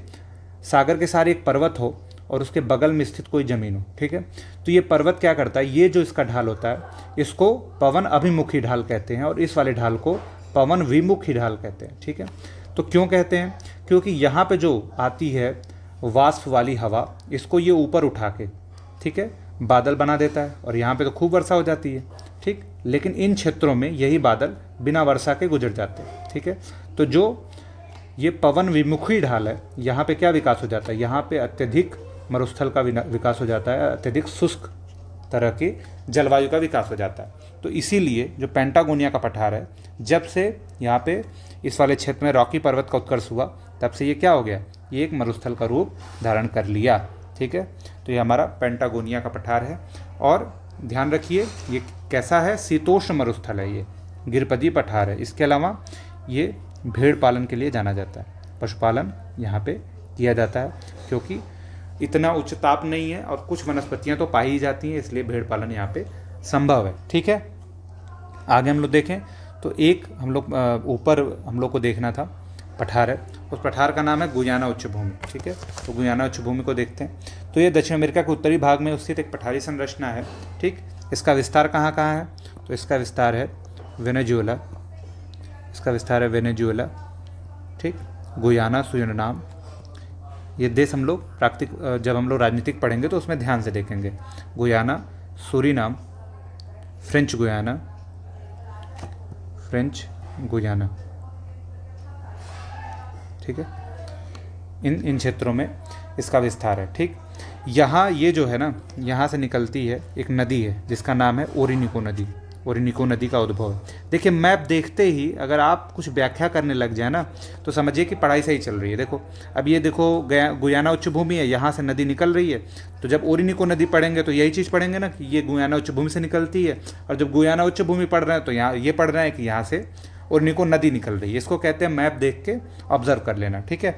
सागर के सारे एक पर्वत हो और उसके बगल में स्थित कोई ज़मीन हो। ठीक है, तो ये पर्वत क्या करता है, ये जो इसका ढाल होता है, इसको पवन अभिमुखी ढाल कहते हैं और इस वाले ढाल को पवन विमुखी ढाल कहते हैं। ठीक है, तो क्यों कहते हैं, क्योंकि यहाँ पे जो आती है वाष्प वाली हवा, इसको ये ऊपर उठा के, ठीक है, बादल बना देता है और यहाँ पे तो खूब वर्षा हो जाती है। ठीक, लेकिन इन क्षेत्रों में यही बादल बिना वर्षा के गुजर जाते हैं। ठीक है, तो जो ये पवन विमुखी ढाल है, यहाँ पे क्या विकास हो जाता है, यहाँ पे अत्यधिक मरुस्थल का विकास हो जाता है, अत्यधिक शुष्क तरह की जलवायु का विकास हो जाता है। तो इसीलिए जो पेंटागोनिया का पठार है, जब से यहाँ पे इस वाले क्षेत्र में रॉकी पर्वत का उत्कर्ष हुआ, तब से ये क्या हो गया, ये एक मरुस्थल का रूप धारण कर लिया। ठीक है, तो ये हमारा पेंटागोनिया का पठार है। और ध्यान रखिए ये कैसा है, शीतोष्ण मरुस्थल है, ये गिरिपदीय पठार है। इसके अलावा ये भेड़ पालन के लिए जाना जाता है, पशुपालन यहाँ पे किया जाता है, क्योंकि इतना उच्च ताप नहीं है और कुछ वनस्पतियाँ तो पाई ही जाती हैं, इसलिए भेड़ पालन यहाँ पे संभव है। ठीक है, आगे हम लोग देखें तो एक हम लोग ऊपर हम लोग को देखना था पठार है, उस पठार का नाम है गुयाना उच्च भूमि। ठीक है, तो गुयाना उच्च भूमि को देखते हैं। तो ये दक्षिण अमेरिका के उत्तरी भाग में स्थित एक पठारी संरचना है। ठीक, इसका विस्तार कहाँ कहाँ है, तो इसका विस्तार है वेनेजुएला, ठीक, गुयाना, सुरिनाम, ये देश हम लोग जब हम लोग राजनीतिक पढ़ेंगे तो उसमें ध्यान से देखेंगे। गुयाना, सुरिनाम, फ्रेंच गुयाना, ठीक है, इन क्षेत्रों में इसका विस्तार है। ठीक, यहाँ ये जो है ना, यहाँ से निकलती है एक नदी है जिसका नाम है ओरिनिको नदी का उद्भव है। देखिए, मैप देखते ही अगर आप कुछ व्याख्या करने लग जाए ना, तो समझिए कि पढ़ाई सही चल रही है। देखो, अब ये देखो गुयाना उच्च भूमि है, यहाँ से नदी निकल रही है, तो जब ओरिनिको नदी पढ़ेंगे तो यही चीज़ पढ़ेंगे ना कि ये गुयाना उच्च भूमि से निकलती है, और जब गुयाना उच्च भूमि पढ़ रहे हैं तो यहाँ ये पढ़ रहे हैं कि यहाँ से ओरिनिको नदी निकल रही है। इसको कहते हैं मैप देख के ऑब्जर्व कर लेना। ठीक है,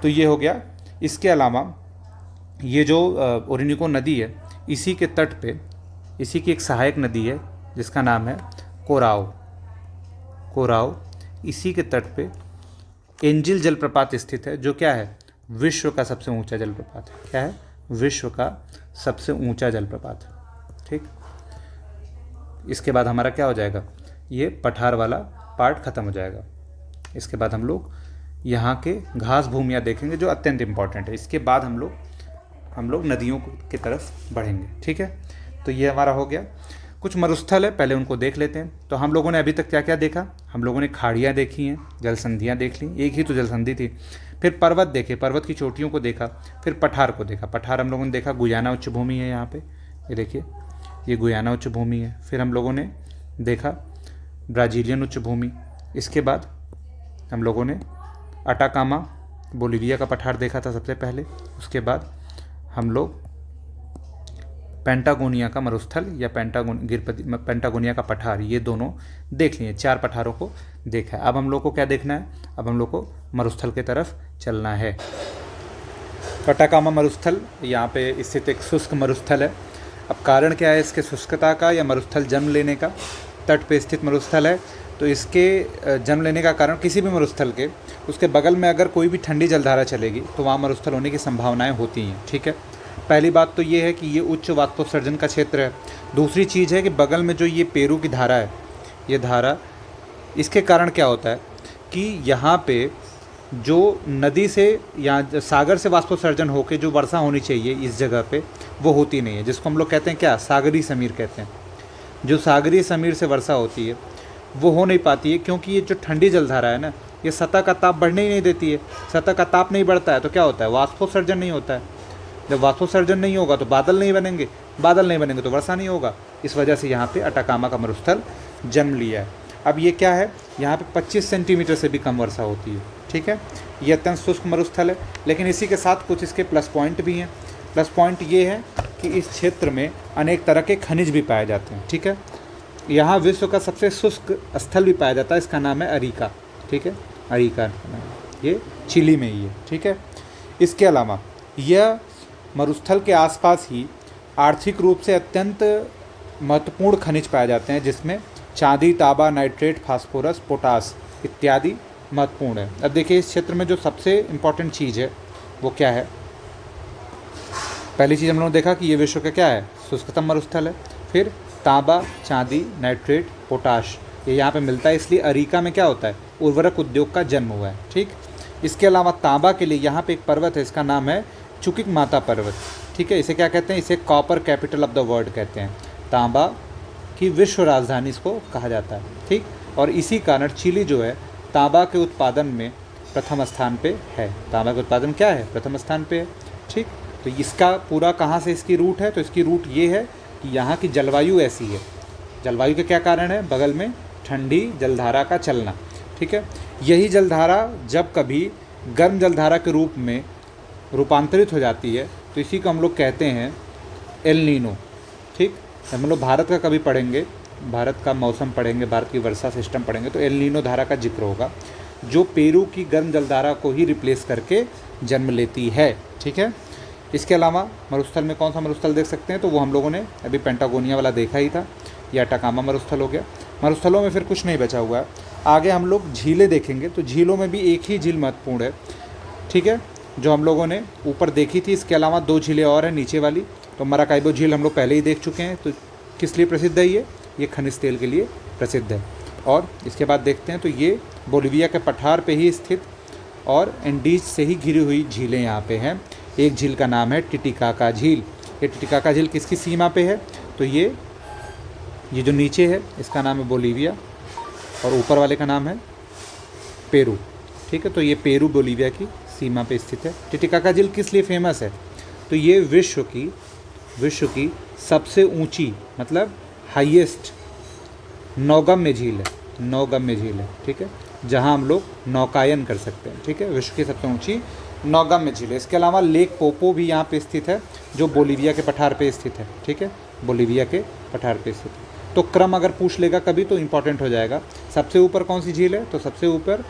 तो ये हो गया। इसके अलावा ये जो ओरिनिको नदी है, इसी के तट पे इसी की एक सहायक नदी है जिसका नाम है कोराओ। इसी के तट पे एंजिल जलप्रपात स्थित है, जो क्या है, विश्व का सबसे ऊंचा जलप्रपात है। क्या है, विश्व का सबसे ऊंचा जलप्रपात है। ठीक, इसके बाद हमारा क्या हो जाएगा, ये पठार वाला पार्ट खत्म हो जाएगा। इसके बाद हम लोग यहाँ के घास भूमियाँ देखेंगे जो अत्यंत इम्पॉर्टेंट है। इसके बाद हम लोग नदियों की तरफ बढ़ेंगे। ठीक है, तो ये हमारा हो गया। कुछ मरुस्थल है, पहले उनको देख लेते हैं। तो हम लोगों ने अभी तक क्या क्या देखा, हम लोगों ने खाड़ियाँ देखी हैं, जलसंधियाँ देख ली, एक ही तो जलसंधि थी। फिर पर्वत देखे, पर्वत की चोटियों को देखा, फिर पठार को देखा। पठार हम लोगों ने देखा गुयाना उच्च भूमि है, यहाँ पे ये देखिए, ये गुयाना उच्च भूमि है। फिर हम लोगों ने देखा ब्राज़ीलियन उच्च भूमि। इसके बाद हम लोगों ने अटाकामा बोलीविया का पठार देखा था सबसे पहले। उसके बाद हम लोग पेंटागोनिया का मरुस्थल या पेंटागोनिया का पठार, ये दोनों देख लिए। 4 पठारों को देखा है। अब हम लोग को क्या देखना है, अब हम लोग को मरुस्थल की तरफ चलना है। तो अटाकामा मरुस्थल यहाँ पे स्थित एक शुष्क मरुस्थल है। अब कारण क्या है इसके शुष्कता का या मरुस्थल जन्म लेने का? तट पे स्थित मरुस्थल है, तो इसके जन्म लेने का कारण किसी भी मरुस्थल के उसके बगल में अगर कोई भी ठंडी जलधारा चलेगी तो वहाँ मरुस्थल होने की संभावनाएं होती हैं। ठीक है, पहली बात तो ये है कि ये उच्च वाष्पोत्सर्जन का क्षेत्र है। दूसरी चीज़ है कि बगल में जो ये पेरू की धारा है, ये धारा, इसके कारण क्या होता है कि यहाँ पे जो नदी से या सागर से वाष्पोत्सर्जन होकर जो वर्षा होनी चाहिए इस जगह पे, वो होती नहीं है, जिसको हम लोग कहते हैं क्या, सागरीय समीर कहते हैं। जो सागरीय समीर से वर्षा होती है वो हो नहीं पाती है, क्योंकि ये जो ठंडी जलधारा है ना, ये सतह का ताप बढ़ने ही नहीं देती है। सतह का ताप नहीं बढ़ता है तो क्या होता है, वाष्पोत्सर्जन नहीं होता है। जब वाष्पोत्सर्जन नहीं होगा तो बादल नहीं बनेंगे, बादल नहीं बनेंगे तो वर्षा नहीं होगा। इस वजह से यहाँ पे अटाकामा का मरुस्थल जन्म लिया है। अब ये क्या है, यहाँ पे 25 सेंटीमीटर से भी कम वर्षा होती है। ठीक है, ये अत्यंत शुष्क मरुस्थल है, लेकिन इसी के साथ कुछ इसके प्लस पॉइंट भी हैं। प्लस पॉइंट ये है कि इस क्षेत्र में अनेक तरह के खनिज भी पाए जाते हैं। ठीक है, यहाँ विश्व का सबसे शुष्क स्थल भी पाया जाता है, इसका नाम है अरिका। ठीक है, अरिका, ये चिली में ही है। ठीक है, इसके अलावा यह मरुस्थल के आसपास ही आर्थिक रूप से अत्यंत महत्वपूर्ण खनिज पाए जाते हैं, जिसमें चांदी, तांबा, नाइट्रेट, फास्फोरस, पोटास इत्यादि महत्वपूर्ण है। अब देखिए इस क्षेत्र में जो सबसे इम्पॉर्टेंट चीज़ है वो क्या है। पहली चीज़ हम लोगों ने देखा कि ये विश्व का क्या है, शुष्कतम मरुस्थल है। फिर तांबा, चांदी, नाइट्रेट, पोटाश ये यहाँ पे मिलता है, इसलिए अरिका में क्या होता है, उर्वरक उद्योग का जन्म हुआ है। ठीक, इसके अलावा तांबा के लिए यहाँ पे एक पर्वत है, इसका नाम है चुकिक माता पर्वत। ठीक है, इसे क्या कहते हैं, इसे copper capital of the world कहते हैं। तांबा की विश्व राजधानी इसको कहा जाता है। ठीक, और इसी कारण चिली जो है तांबा के उत्पादन में प्रथम स्थान पे है। तांबा का उत्पादन क्या है, प्रथम स्थान पे है। ठीक, तो इसका पूरा कहाँ से इसकी रूट है, तो इसकी रूट ये है कि यहाँ की जलवायु ऐसी है। जलवायु के क्या कारण है, बगल में ठंडी जलधारा का चलना। ठीक है, यही जलधारा जब कभी गर्म जलधारा के रूप में रूपांतरित हो जाती है तो इसी को हम लोग कहते हैं एल नीनो। ठीक, हम लोग भारत का कभी पढ़ेंगे, भारत का मौसम पढ़ेंगे, भारत की वर्षा सिस्टम पढ़ेंगे तो एल नीनो धारा का जिक्र होगा, जो पेरू की गर्म जलधारा को ही रिप्लेस करके जन्म लेती है। ठीक है, इसके अलावा मरुस्थल में कौन सा मरुस्थल देख सकते हैं, तो वो हम लोगों ने अभी पेंटागोनिया वाला देखा ही था, या अटाकामा मरुस्थल हो गया। मरुस्थलों में फिर कुछ नहीं बचा हुआ है। आगे हम लोग झीलें देखेंगे, तो झीलों में भी एक ही झील महत्वपूर्ण है। ठीक है, जो हम लोगों ने ऊपर देखी थी, इसके अलावा 2 झीलें और हैं नीचे वाली। तो मराकाइबो झील हम लोग पहले ही देख चुके हैं, तो किस लिए प्रसिद्ध है ये खनिज तेल के लिए प्रसिद्ध है। और इसके बाद देखते हैं तो ये बोलिविया के पठार पे ही स्थित और एंडीज से ही घिरी हुई झीलें यहाँ पे हैं। एक झील का नाम है टिटिकाका झील। ये टिटिकाका झील किसकी सीमा पे है, तो ये जो नीचे है इसका नाम है बोलिविया और ऊपर वाले का नाम है पेरू। ठीक है, तो ये पेरू बोलिविया की सीमा पे स्थित है। टिटिकाका झील किस लिए फेमस है, तो ये विश्व की सबसे ऊंची मतलब हाईएस्ट नौगम्य झील है। नौगम्य झील है, ठीक है, जहां हम लोग नौकायन कर सकते हैं। ठीक है, विश्व की सबसे ऊंची नौगम्य झील है। इसके अलावा लेक पोपो भी यहाँ पे स्थित है, जो बोलिविया के पठार पे स्थित है। ठीक है, बोलिविया के पठार पे स्थित है। तो क्रम अगर पूछ लेगा कभी तो इम्पॉर्टेंट हो जाएगा। सबसे ऊपर कौन सी झील है, तो सबसे ऊपर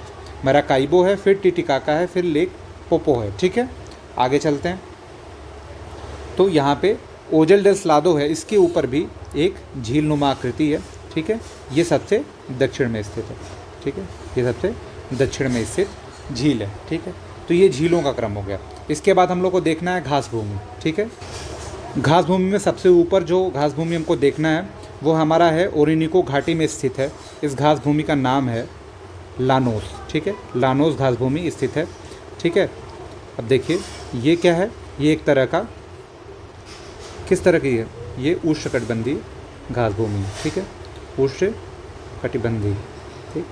मराकाइबो है, फिर टिटिकाका है, फिर लेक पोपो है। ठीक है, आगे चलते हैं। तो यहाँ पे ओजल डेल स्लादो है, इसके ऊपर भी एक झील नुमा आकृति है। ठीक है, ये सबसे दक्षिण में स्थित है। ठीक है, ये सबसे दक्षिण में स्थित झील है। ठीक है, तो ये झीलों का क्रम हो गया। इसके बाद हम लोग को देखना है घास भूमि। ठीक है, घास भूमि में सबसे ऊपर जो घास भूमि हमको देखना है वो हमारा है ओरिनिको घाटी में स्थित है। इस घास भूमि का नाम है लानोस। ठीक है, लानोस घास भूमि स्थित है। ठीक है, अब देखिए ये क्या है, ये एक तरह का, किस तरह की है, ये उष्णकटिबंधीय घास भूमि है। ठीक है, उष्णकटिबंधीय। ठीक,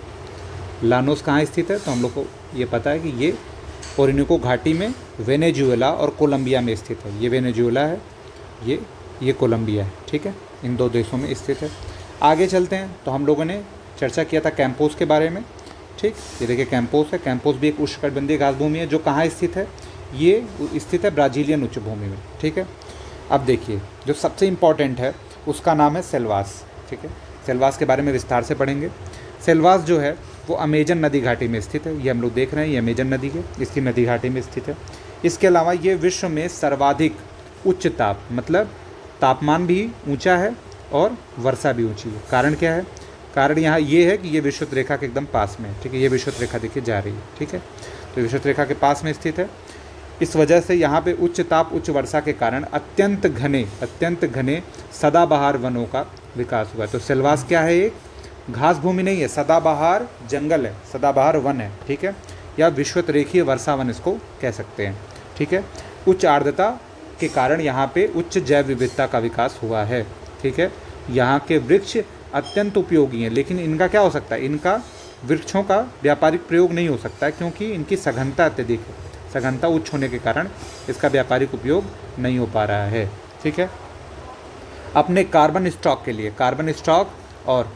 लानोस कहाँ स्थित है, तो हम लोग को ये पता है कि ये ओरिनिको घाटी में वेनेजुएला और कोलंबिया में स्थित है। ये वेनेजुएला है, ये कोलंबिया है। ठीक है, इन 2 देशों में स्थित है। आगे चलते हैं तो हम लोगों ने चर्चा किया था कैंपोस के बारे में। ठीक, ये देखिए कैंपोस है। कैंपोस भी एक उष्णकटिबंधीय घास भूमि है, जो कहाँ स्थित है, ये स्थित है ब्राज़ीलियन उच्च भूमि में। ठीक है, अब देखिए जो सबसे इम्पॉर्टेंट है उसका नाम है सेल्वास। ठीक है, सेल्वास के बारे में विस्तार से पढ़ेंगे। सेल्वास जो है वो अमेजन नदी घाटी में स्थित है। ये हम लोग देख रहे हैं, ये अमेजन नदी है, इसकी नदी घाटी में स्थित है। इसके अलावा ये विश्व में सर्वाधिक उच्च ताप, मतलब तापमान भी ऊंचा है और वर्षा भी ऊंची है। कारण क्या है? कारण यहाँ ये है कि ये विषुवत रेखा के एकदम पास में है, ठीक है। ये विषुवत रेखा देखिए जा रही है, ठीक है। तो विषुवत रेखा के पास में स्थित है। इस वजह से यहाँ पे उच्च ताप उच्च वर्षा के कारण अत्यंत घने सदाबहार वनों का विकास हुआ है। तो सेल्वास क्या है? एक घास भूमि नहीं है, सदाबहार जंगल है, सदाबहार वन है, ठीक है। या विषुवत रेखीय वर्षा वन इसको कह सकते हैं, ठीक है। उच्च आर्द्रता के कारण यहाँ पे उच्च जैव विविधता का विकास हुआ है, ठीक है। यहाँ के वृक्ष अत्यंत उपयोगी हैं, लेकिन इनका क्या हो सकता है? इनका वृक्षों का व्यापारिक प्रयोग नहीं हो सकता है, क्योंकि इनकी सघनता अत्यधिक है। सघनता उच्च होने के कारण इसका व्यापारिक उपयोग नहीं हो पा रहा है, ठीक है। अपने कार्बन स्टॉक के लिए, कार्बन स्टॉक और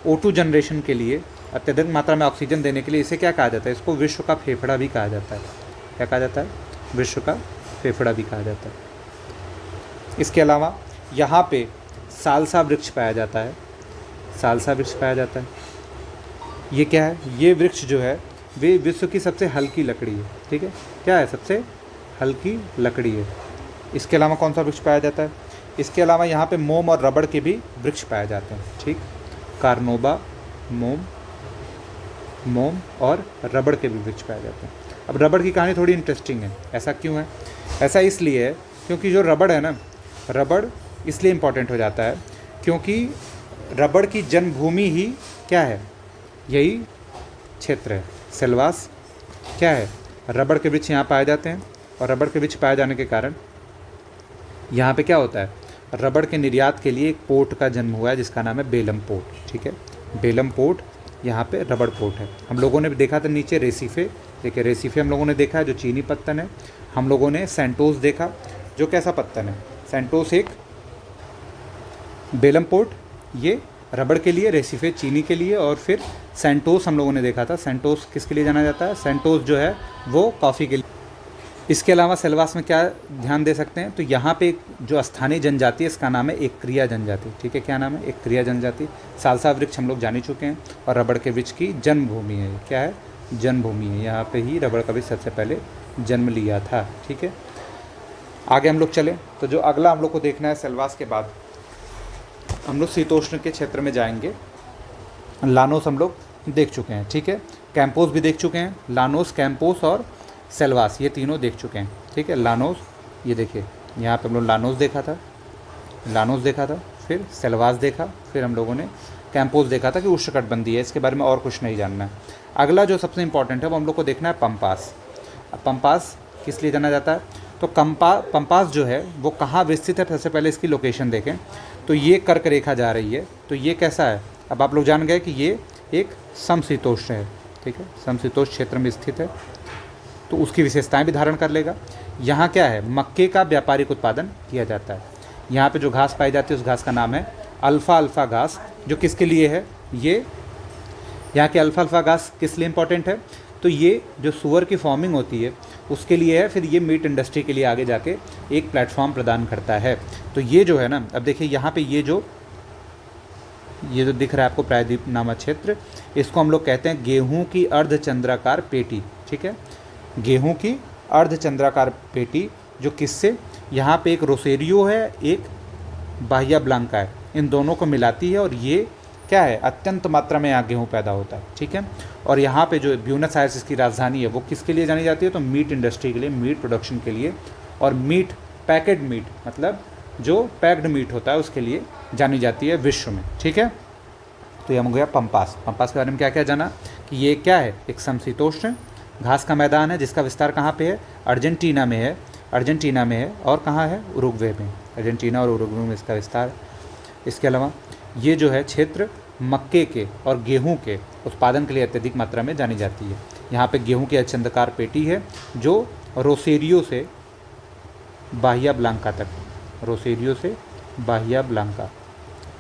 O2 जनरेशन के लिए, अत्यधिक मात्रा में ऑक्सीजन देने के लिए इसे क्या कहा जाता है? इसको विश्व का फेफड़ा भी कहा जाता है। क्या कहा जाता है? विश्व का फेफड़ा भी कहा जाता है। इसके अलावा यहाँ पे सालसा वृक्ष पाया जाता है, सालसा वृक्ष पाया जाता है। ये क्या है? ये वृक्ष जो है वे विश्व की सबसे हल्की लकड़ी है, ठीक है। क्या है? सबसे हल्की लकड़ी है। इसके अलावा कौन सा वृक्ष पाया जाता है? इसके अलावा यहाँ पे मोम और रबड़ के भी वृक्ष पाए जाते हैं, ठीक। कार्नोबा, मोम और रबड़ के भी वृक्ष पाए जाते हैं। अब रबड़ की कहानी थोड़ी इंटरेस्टिंग है। ऐसा क्यों है? ऐसा इसलिए है क्योंकि जो रबड़ है ना, रबड़ इसलिए इम्पॉर्टेंट हो जाता है क्योंकि रबड़ की जन्मभूमि ही क्या है? यही क्षेत्र है। सेल्वास क्या है? रबड़ के वृक्ष यहाँ पाए जाते हैं, और रबड़ के वृक्ष पाए जाने के कारण यहाँ पे क्या होता है? रबड़ के निर्यात के लिए एक पोर्ट का जन्म हुआ है जिसका नाम है बेलम पोर्ट, ठीक है। बेलम पोर्ट यहाँ पे रबड़ पोर्ट है। हम लोगों ने देखा था नीचे रेसिफे, देखिए रेसिफे हम लोगों ने देखा है जो चीनी पत्तन है। हम लोगों ने सेंटोस देखा जो कैसा पत्तन है? सेंटोस एक बेलम पोर्ट ये रबड़ के लिए, रेसिफे चीनी के लिए, और फिर सेंटोस हम लोगों ने देखा था। सेंटोस किसके लिए जाना जाता है? सेंटोस जो है वो कॉफ़ी के लिए। इसके अलावा सेल्वास में क्या ध्यान दे सकते हैं? तो यहाँ पे एक जो स्थानीय जनजाति है इसका नाम है एक क्रिया जनजाति, ठीक है। क्या नाम है? एक क्रिया जनजाति। सालसा वृक्ष हम लोग जान ही चुके हैं, और रबड़ के वृक्ष की जन्मभूमि है। क्या है? जन्मभूमि है। यहाँ पे ही रबड़ का वृक्ष सबसे पहले जन्म लिया था, ठीक है। आगे हम लोग चले तो जो अगला हम लोग को देखना है, सेल्वास के बाद हम लोग शीतोष्ण के क्षेत्र में जाएंगे। लानोस हम लोग देख चुके हैं, ठीक है। कैंपोस भी देख चुके हैं। लानोस, कैंपोस और सेल्वास ये तीनों देख चुके हैं, ठीक है। लानोस, ये देखिए यहाँ पे हम लोग लानोस देखा था, फिर सेल्वास देखा, फिर हम लोगों ने कैंपोस देखा था कि उष्णकटिबंधीय है। इसके बारे में और कुछ नहीं जानना है। अगला जो सबसे इंपॉर्टेंट है वो हम लोग को देखना है पंपास। अब पंपास किस लिए जाना जाता है? तो पंपास जो है वो कहाँ विस्तृत है? सबसे पहले इसकी लोकेशन देखें तो ये कर्क रेखा जा रही है। तो ये कैसा है? अब आप लोग जान गए कि ये एक समशीतोष्ण है, ठीक है। समशीतोष्ण क्षेत्र में स्थित है, तो उसकी विशेषताएं भी धारण कर लेगा। यहाँ क्या है? मक्के का व्यापारिक उत्पादन किया जाता है। यहाँ पे जो घास पाई जाती है उस घास का नाम है अल्फ़ा घास, जो किसके लिए है? ये यहाँ के अल्फ़ा घास किस लिए इम्पोर्टेंट है? तो ये जो सुअर की फार्मिंग होती है उसके लिए है। फिर ये मीट इंडस्ट्री के लिए आगे जाके एक प्लेटफॉर्म प्रदान करता है। तो ये जो है ना, अब देखिए यहाँ पे ये जो दिख रहा है आपको प्रायद्वीप नामक क्षेत्र, इसको हम लोग कहते हैं गेहूं की अर्धचंद्राकार पेटी, ठीक है। गेहूं की अर्धचंद्राकार पेटी, जो किससे? यहाँ पे एक रोसेरियो है, एक बाह्या ब्लांका है, इन दोनों को मिलाती है, और ये क्या है? अत्यंत मात्रा में यहाँ गेहूँ पैदा होता है, ठीक है। और यहाँ पे जो ब्यूनस आयर्स इसकी राजधानी है वो किसके लिए जानी जाती है? तो मीट इंडस्ट्री के लिए, मीट प्रोडक्शन के लिए, और मीट, पैकेड मीट, मतलब जो पैक्ड मीट होता है उसके लिए जानी जाती है विश्व में, ठीक है। तो ये हम गया पंपास। पंपास के बारे में क्या क्या जाना कि ये क्या है? एक समशीतोष्ण घास का मैदान है जिसका विस्तार कहाँ पे है? अर्जेंटीना में है। और कहाँ है? उरुग्वे में। अर्जेंटीना और उरुग्वे में इसका विस्तार। इसके अलावा ये जो है क्षेत्र मक्के के और गेहूं के उत्पादन के लिए अत्यधिक मात्रा में जानी जाती है। यहाँ पे गेहूं की अर्धचंद्राकार पेटी है जो रोसेरियो से बाह्या ब्लांका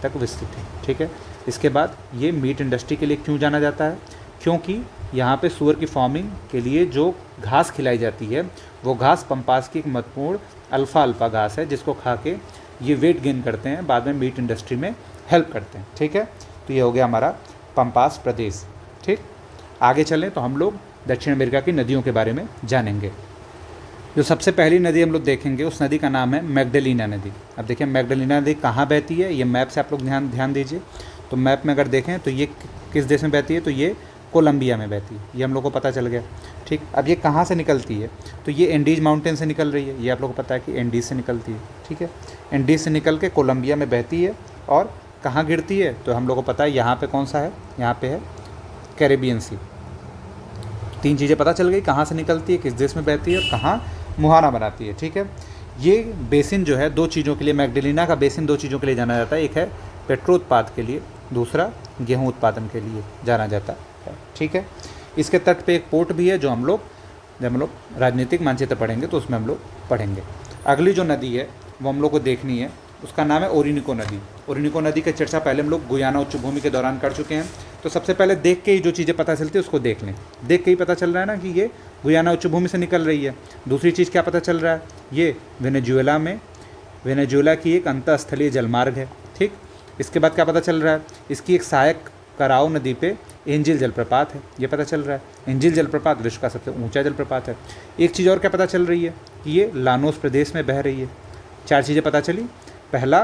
तक विस्तृत है, ठीक है। इसके बाद ये मीट इंडस्ट्री के लिए क्यों जाना जाता है? क्योंकि यहाँ पे सुअर की फार्मिंग के लिए जो घास खिलाई जाती है वो घास पंपास की एक महत्वपूर्ण अल्फ़ा घास है, जिसको खा के ये वेट गेन करते हैं, बाद में मीट इंडस्ट्री में हेल्प करते हैं, ठीक है। तो ये हो गया हमारा पंपास प्रदेश, ठीक। आगे चलें तो हम लोग दक्षिण अमेरिका की नदियों के बारे में जानेंगे। जो सबसे पहली नदी हम लोग देखेंगे उस नदी का नाम है मैग्डलिना नदी। अब देखिए मैग्डलिना नदी कहाँ बहती है, ये मैप से आप लोग ध्यान दीजिए। तो मैप में अगर देखें तो ये किस देश में बहती है, तो ये कोलंबिया में बहती है, ये हम लोग को पता चल गया। ठीक, अब ये कहाँ से निकलती है, तो ये एंडीज माउंटेन से निकल रही है, ये आप लोग को पता है कि एंडीज से निकलती है। ठीक है, एंडीज से निकल के कोलंबिया में बहती है और कहाँ गिरती है, तो हम लोग को पता है यहाँ पे कौन सा है, यहाँ पे है कैरेबियन सी। तीन चीज़ें पता चल गई, कहाँ से निकलती है, किस देश में बहती है और कहाँ मुहाना बनाती है। ठीक है, ये बेसिन जो है दो चीज़ों के लिए, मैग्डलिना का बेसिन दो चीज़ों के लिए जाना जाता है, एक है पेट्रोत्पाद के लिए, दूसरा गेहूँ उत्पादन के लिए जाना जाता है। ठीक है, इसके तट पे एक पोर्ट भी है जो जब हम लोग राजनीतिक मानचित्र पढ़ेंगे तो उसमें हम लोग पढ़ेंगे। अगली जो नदी है वो हम लोग को देखनी है, उसका नाम है ओरिनिको नदी। ओरिनिको नदी की चर्चा पहले हम लोग गुयाना उच्च भूमि के दौरान कर चुके हैं। तो सबसे पहले देख के ही जो चीज़ें पता चलती है उसको देख लें। देख के ही पता चल रहा है ना कि ये गुयाना उच्च भूमि से निकल रही है। दूसरी चीज़ क्या पता चल रहा है, ये वेनेजुएला की एक अंतःस्थलीय जलमार्ग है। ठीक, इसके बाद क्या पता चल रहा है, इसकी एक सहायक कराओ नदी पे एंजिल जलप्रपात है, ये पता चल रहा है। एंजिल जलप्रपात विश्व का सबसे ऊंचा जलप्रपात है। एक चीज़ और क्या पता चल रही है कि ये लानोस प्रदेश में बह रही है। चार चीज़ें पता चली, पहला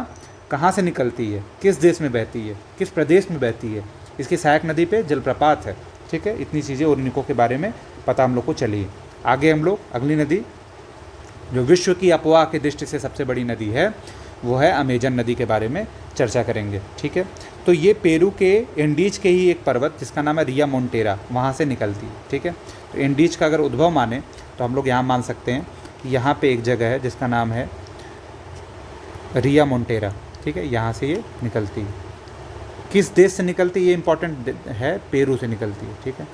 कहाँ से निकलती है, किस देश में बहती है, किस प्रदेश में बहती है, इसकी सहायक नदी पे जलप्रपात है। ठीक है, इतनी चीज़ें ओरिनिको के बारे में पता हम लोग को चली। आगे हम लोग अगली नदी जो विश्व की अपवाह की दृष्टि से सबसे बड़ी नदी है वो है अमेजन नदी के बारे में चर्चा करेंगे। ठीक है, तो ये पेरू के एंडीज के ही एक पर्वत जिसका नाम है रिया मोंटेरा, वहाँ से निकलती है। ठीक है, तो एंडीज का अगर उद्भव माने तो हम लोग यहाँ मान सकते हैं कि यहाँ पे एक जगह है जिसका नाम है रिया मोंटेरा। ठीक है, यहाँ से ये निकलती है। किस देश से निकलती है ये इंपॉर्टेंट है, पेरू से निकलती है। ठीक है,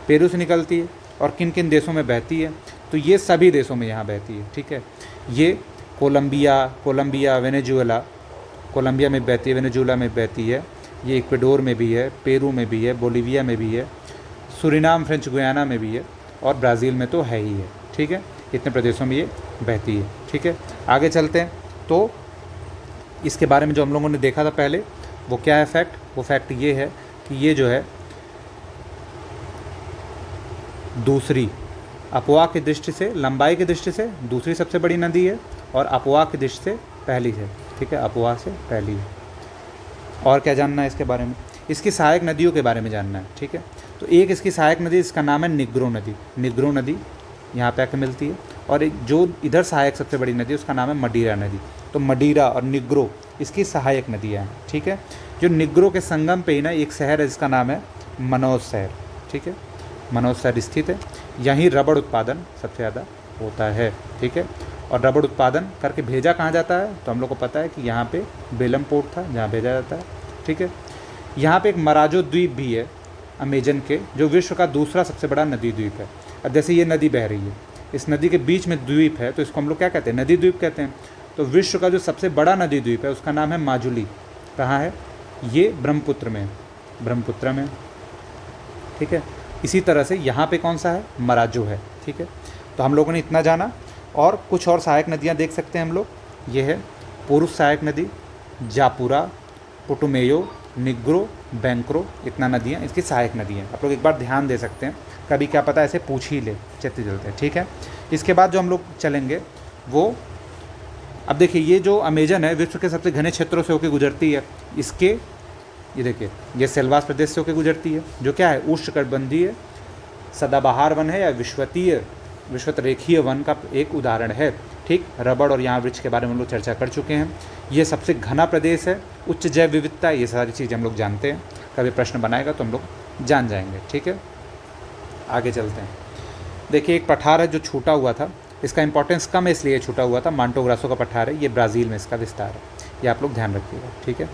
पेरू से निकलती है और किन किन देशों में बहती है, तो ये सभी देशों में यहाँ बहती है। ठीक है, ये कोलंबिया वेनेजुएला, कोलंबिया में बहती है, वेनेजुएला में बहती है, ये इक्वाडोर में भी है, पेरू में भी है, बोलीविया में भी है, सूरीनाम फ्रेंच गुयाना में भी है और ब्राज़ील में तो है ही है। ठीक है, इतने प्रदेशों में ये बहती है। ठीक है, आगे चलते हैं। तो इसके बारे में जो हम लोगों ने देखा था पहले वो क्या है फैक्ट, वो फैक्ट ये है कि ये जो है दूसरी अपवाह की दृष्टि से, लंबाई की दृष्टि से दूसरी सबसे बड़ी नदी है और अपवाह की दृष्टि से पहली है। ठीक है, अपवाह से पहली है। और क्या जानना है इसके बारे में, इसकी सहायक नदियों के बारे में जानना है। ठीक है, तो एक इसकी सहायक नदी इसका नाम है निग्रो नदी। निग्रो नदी यहाँ पे आकर मिलती है और एक जो इधर सहायक सबसे बड़ी नदी उसका नाम है मडीरा नदी। तो मडीरा और निग्रो इसकी सहायक नदियाँ हैं। ठीक है, जो निग्रो के संगम पे ही ना एक शहर है जिसका नाम है मनोज शहर। ठीक है, मनोज शहर स्थित है, यहीं रबड़ उत्पादन सबसे ज़्यादा होता है। ठीक है, और रबड़ उत्पादन करके भेजा कहाँ जाता है, तो हम लोग को पता है कि यहाँ पे बेलम पोर्ट था जहाँ भेजा जाता है। ठीक है, यहाँ पे एक मराजो द्वीप भी है अमेजन के, जो विश्व का दूसरा सबसे बड़ा नदी द्वीप है। अब जैसे ये नदी बह रही है, इस नदी के बीच में द्वीप है तो इसको हम लोग क्या कहते हैं, नदी द्वीप कहते हैं। तो विश्व का जो सबसे बड़ा नदी द्वीप है उसका नाम है माजुली। कहाँ है, ये ब्रह्मपुत्र में, ब्रह्मपुत्र में। ठीक है, इसी तरह से यहाँ पे कौन सा है, मराजो है। ठीक है, तो हम लोगों ने इतना जाना और कुछ और सहायक नदियाँ देख सकते हैं हम लोग। ये है पुरुष सहायक नदी, जापुरा, पुटुमेयो, निग्रो, बैंक्रो, इतना नदियाँ इसकी सहायक नदी हैं। आप लोग एक बार ध्यान दे सकते हैं, कभी क्या पता ऐसे पूछ ही ले, चलते चलते हैं। ठीक है, इसके बाद जो हम लोग चलेंगे वो, अब देखिए ये जो अमेजन है विश्व के सबसे घने क्षेत्रों से होकर गुजरती है। इसके ये देखिए ये सेल्वास प्रदेश से होकर गुजरती है जो क्या है, उष्णकटिबंधीय सदाबहार वन है या विश्वत रेखीय वन का एक उदाहरण है। ठीक, रबड़ और यहाँ वृक्ष के बारे में हम लोग चर्चा कर चुके हैं। ये सबसे घना प्रदेश है, उच्च जैव विविधता, ये सारी चीज़ें हम लोग जानते हैं। कभी प्रश्न बनाएगा तो हम लोग जान जाएंगे। ठीक है, आगे चलते हैं। देखिए एक पठार है जो छूटा हुआ था, इसका इंपॉर्टेंस कम है इसलिए छूटा हुआ था, मांटो ग्रासो का पठार है, ये ब्राज़ील में इसका विस्तार है, ये आप लोग ध्यान रखिएगा। ठीक है,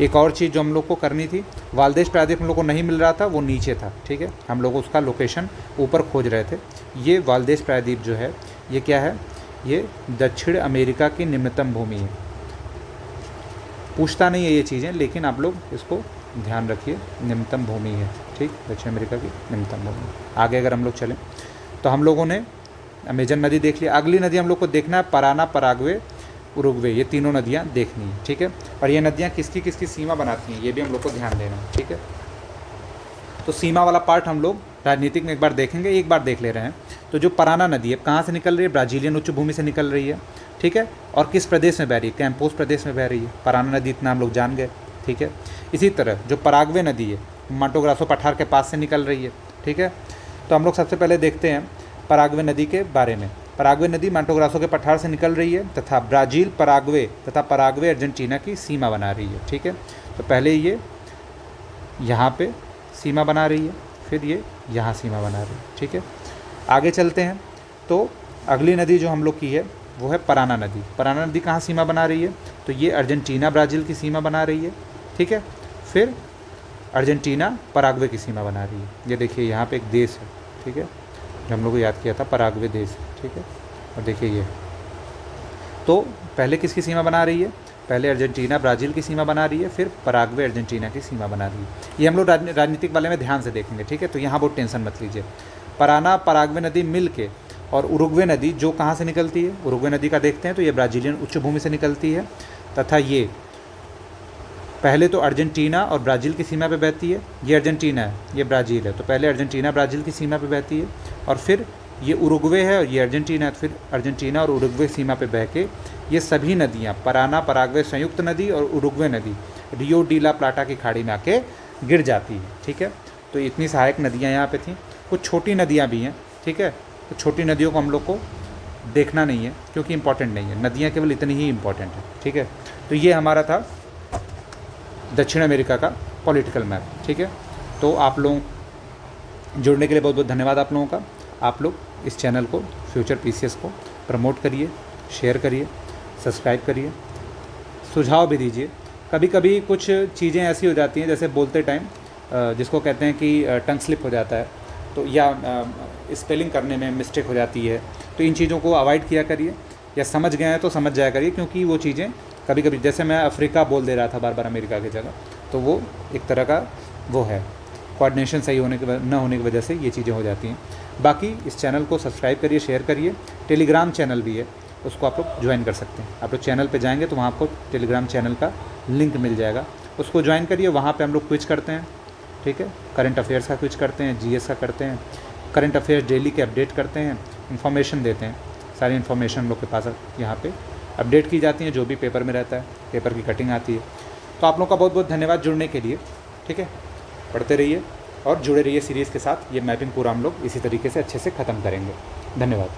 एक और चीज़ जो हम लोग को करनी थी, वालदेश प्रायद्वीप हम लोग को नहीं मिल रहा था, वो नीचे था। ठीक है, हम लोग उसका लोकेशन ऊपर खोज रहे थे। ये वालदेश प्रायद्वीप जो है ये क्या है, ये दक्षिण अमेरिका की निम्नतम भूमि है। पूछता नहीं है ये चीज़ें, लेकिन आप लोग इसको ध्यान रखिए, निम्नतम भूमि है। ठीक, दक्षिण अमेरिका की निम्नतम भूमि। आगे अगर हम लोग चलें तो हम लोगों ने अमेजन नदी देख लिया। अगली नदी हम लोग को देखना है पराना, पराग्वे, उरुग्वे, ये तीनों नदियाँ देखनी है। ठीक है, और ये नदियाँ किसकी किसकी सीमा बनाती हैं ये भी हम लोग को ध्यान देना है। ठीक है, तो सीमा वाला पार्ट हम लोग राजनीतिक में एक बार देखेंगे, एक बार देख ले रहे हैं। तो जो पराना नदी है कहाँ से निकल रही है? ब्राज़ीलियन उच्च भूमि से निकल रही है, ठीक है। और किस प्रदेश में बह रही है? कैंपोस प्रदेश में बह रही है। पराना नदी इतना हम लोग जान गए, ठीक है। इसी तरह जो पराग्वे नदी है माटो ग्रासो पठार के पास से निकल रही है, ठीक है। तो हम लोग सबसे पहले देखते हैं पराग्वे नदी के बारे में। पराग्वे नदी माटो ग्रासो के पठार से निकल रही है तथा ब्राज़ील, पराग्वे तथा पराग्वे अर्जेंटीना की सीमा बना रही है, ठीक है। तो पहले ये यहाँ पे सीमा बना रही है, फिर ये यहाँ सीमा बना रही है, ठीक है। आगे चलते हैं तो अगली नदी जो हम लोग की है वो है पराना नदी। पराना नदी कहाँ सीमा बना रही है? तो ये अर्जेंटीना ब्राज़ील की सीमा बना रही है, ठीक है। फिर अर्जेंटीना पराग्वे की सीमा बना रही है। ये देखिए यहाँ पे एक देश है, ठीक है, जो हम लोग को याद किया था, पराग्वे देश, ठीक है। और देखिए ये तो पहले किसकी सीमा बना रही है? पहले अर्जेंटीना ब्राज़ील की सीमा बना रही है, फिर पराग्वे अर्जेंटीना की सीमा बना रही है। ये हम लोग राजनीतिक वाले में ध्यान से देखेंगे, ठीक है। तो यहाँ बहुत टेंशन मत लीजिए। पराना पराग्वे नदी मिल के और उरुग्वे नदी जो कहाँ से निकलती है? उरुग्वे नदी का देखते हैं तो ये ब्राज़ीलियन उच्च भूमि से निकलती है तथा ये पहले तो अर्जेंटीना और ब्राज़ील की सीमा पे बहती है। ये अर्जेंटीना है, ये ब्राज़ील है, तो पहले अर्जेंटीना ब्राज़ील की सीमा पे बहती है और फिर ये उरुग्वे है और ये अर्जेंटीना है, तो फिर अर्जेंटीना और उरुग्वे सीमा पे बह के ये सभी नदियाँ पराना पराग्वे संयुक्त नदी और उरुग्वे नदी रियो डी ला प्लाटा की खाड़ी में आके गिर जाती है, ठीक है। तो इतनी सहायक नदियाँ यहाँ पे थी। कुछ छोटी नदियाँ भी हैं, ठीक है। तो छोटी नदियों को हम लोग को देखना नहीं है क्योंकि इंपॉर्टेंट नहीं है, नदियाँ केवल इतनी ही इंपॉर्टेंट है, ठीक है। तो ये हमारा था दक्षिण अमेरिका का पॉलिटिकल मैप, ठीक है। तो आप लोग जुड़ने के लिए बहुत बहुत धन्यवाद आप लोगों का। आप लोग इस चैनल को फ्यूचर पीसीएस को प्रमोट करिए, शेयर करिए, सब्सक्राइब करिए, सुझाव भी दीजिए। कभी कभी कुछ चीज़ें ऐसी हो जाती हैं जैसे बोलते टाइम जिसको कहते हैं कि टंग स्लिप हो जाता है, तो या स्पेलिंग करने में मिस्टेक हो जाती है, तो इन चीज़ों को अवॉइड किया करिए। या समझ गए हैं तो समझ जाया करिए, क्योंकि वो चीज़ें कभी कभी जैसे मैं अफ्रीका बोल दे रहा था बार बार अमेरिका की जगह, तो वो एक तरह का वो है कोऑर्डिनेशन सही होने के न होने की वजह से ये चीज़ें हो जाती हैं। बाकी इस चैनल को सब्सक्राइब करिए, शेयर करिए। टेलीग्राम चैनल भी है, उसको आप लोग ज्वाइन कर सकते हैं। आप लोग चैनल पे जाएंगे तो वहाँ आपको टेलीग्राम चैनल का लिंक मिल जाएगा, उसको ज्वाइन करिए। वहाँ पे हम लोग क्विज करते हैं, ठीक है। करंट अफेयर्स का क्विज करते हैं, जीएस का करते हैं, करंट अफेयर्स डेली के अपडेट करते हैं, इन्फॉर्मेशन देते हैं। सारी इन्फॉर्मेशन हम लोग के पास यहाँ पे अपडेट की जाती है, जो भी पेपर में रहता है, पेपर की कटिंग आती है। तो आप लोग का बहुत बहुत धन्यवाद जुड़ने के लिए, ठीक है। पढ़ते रहिए और जुड़े रहिए सीरीज़ के साथ। ये मैपिंग पूरा हम लोग इसी तरीके से अच्छे से ख़त्म करेंगे। धन्यवाद।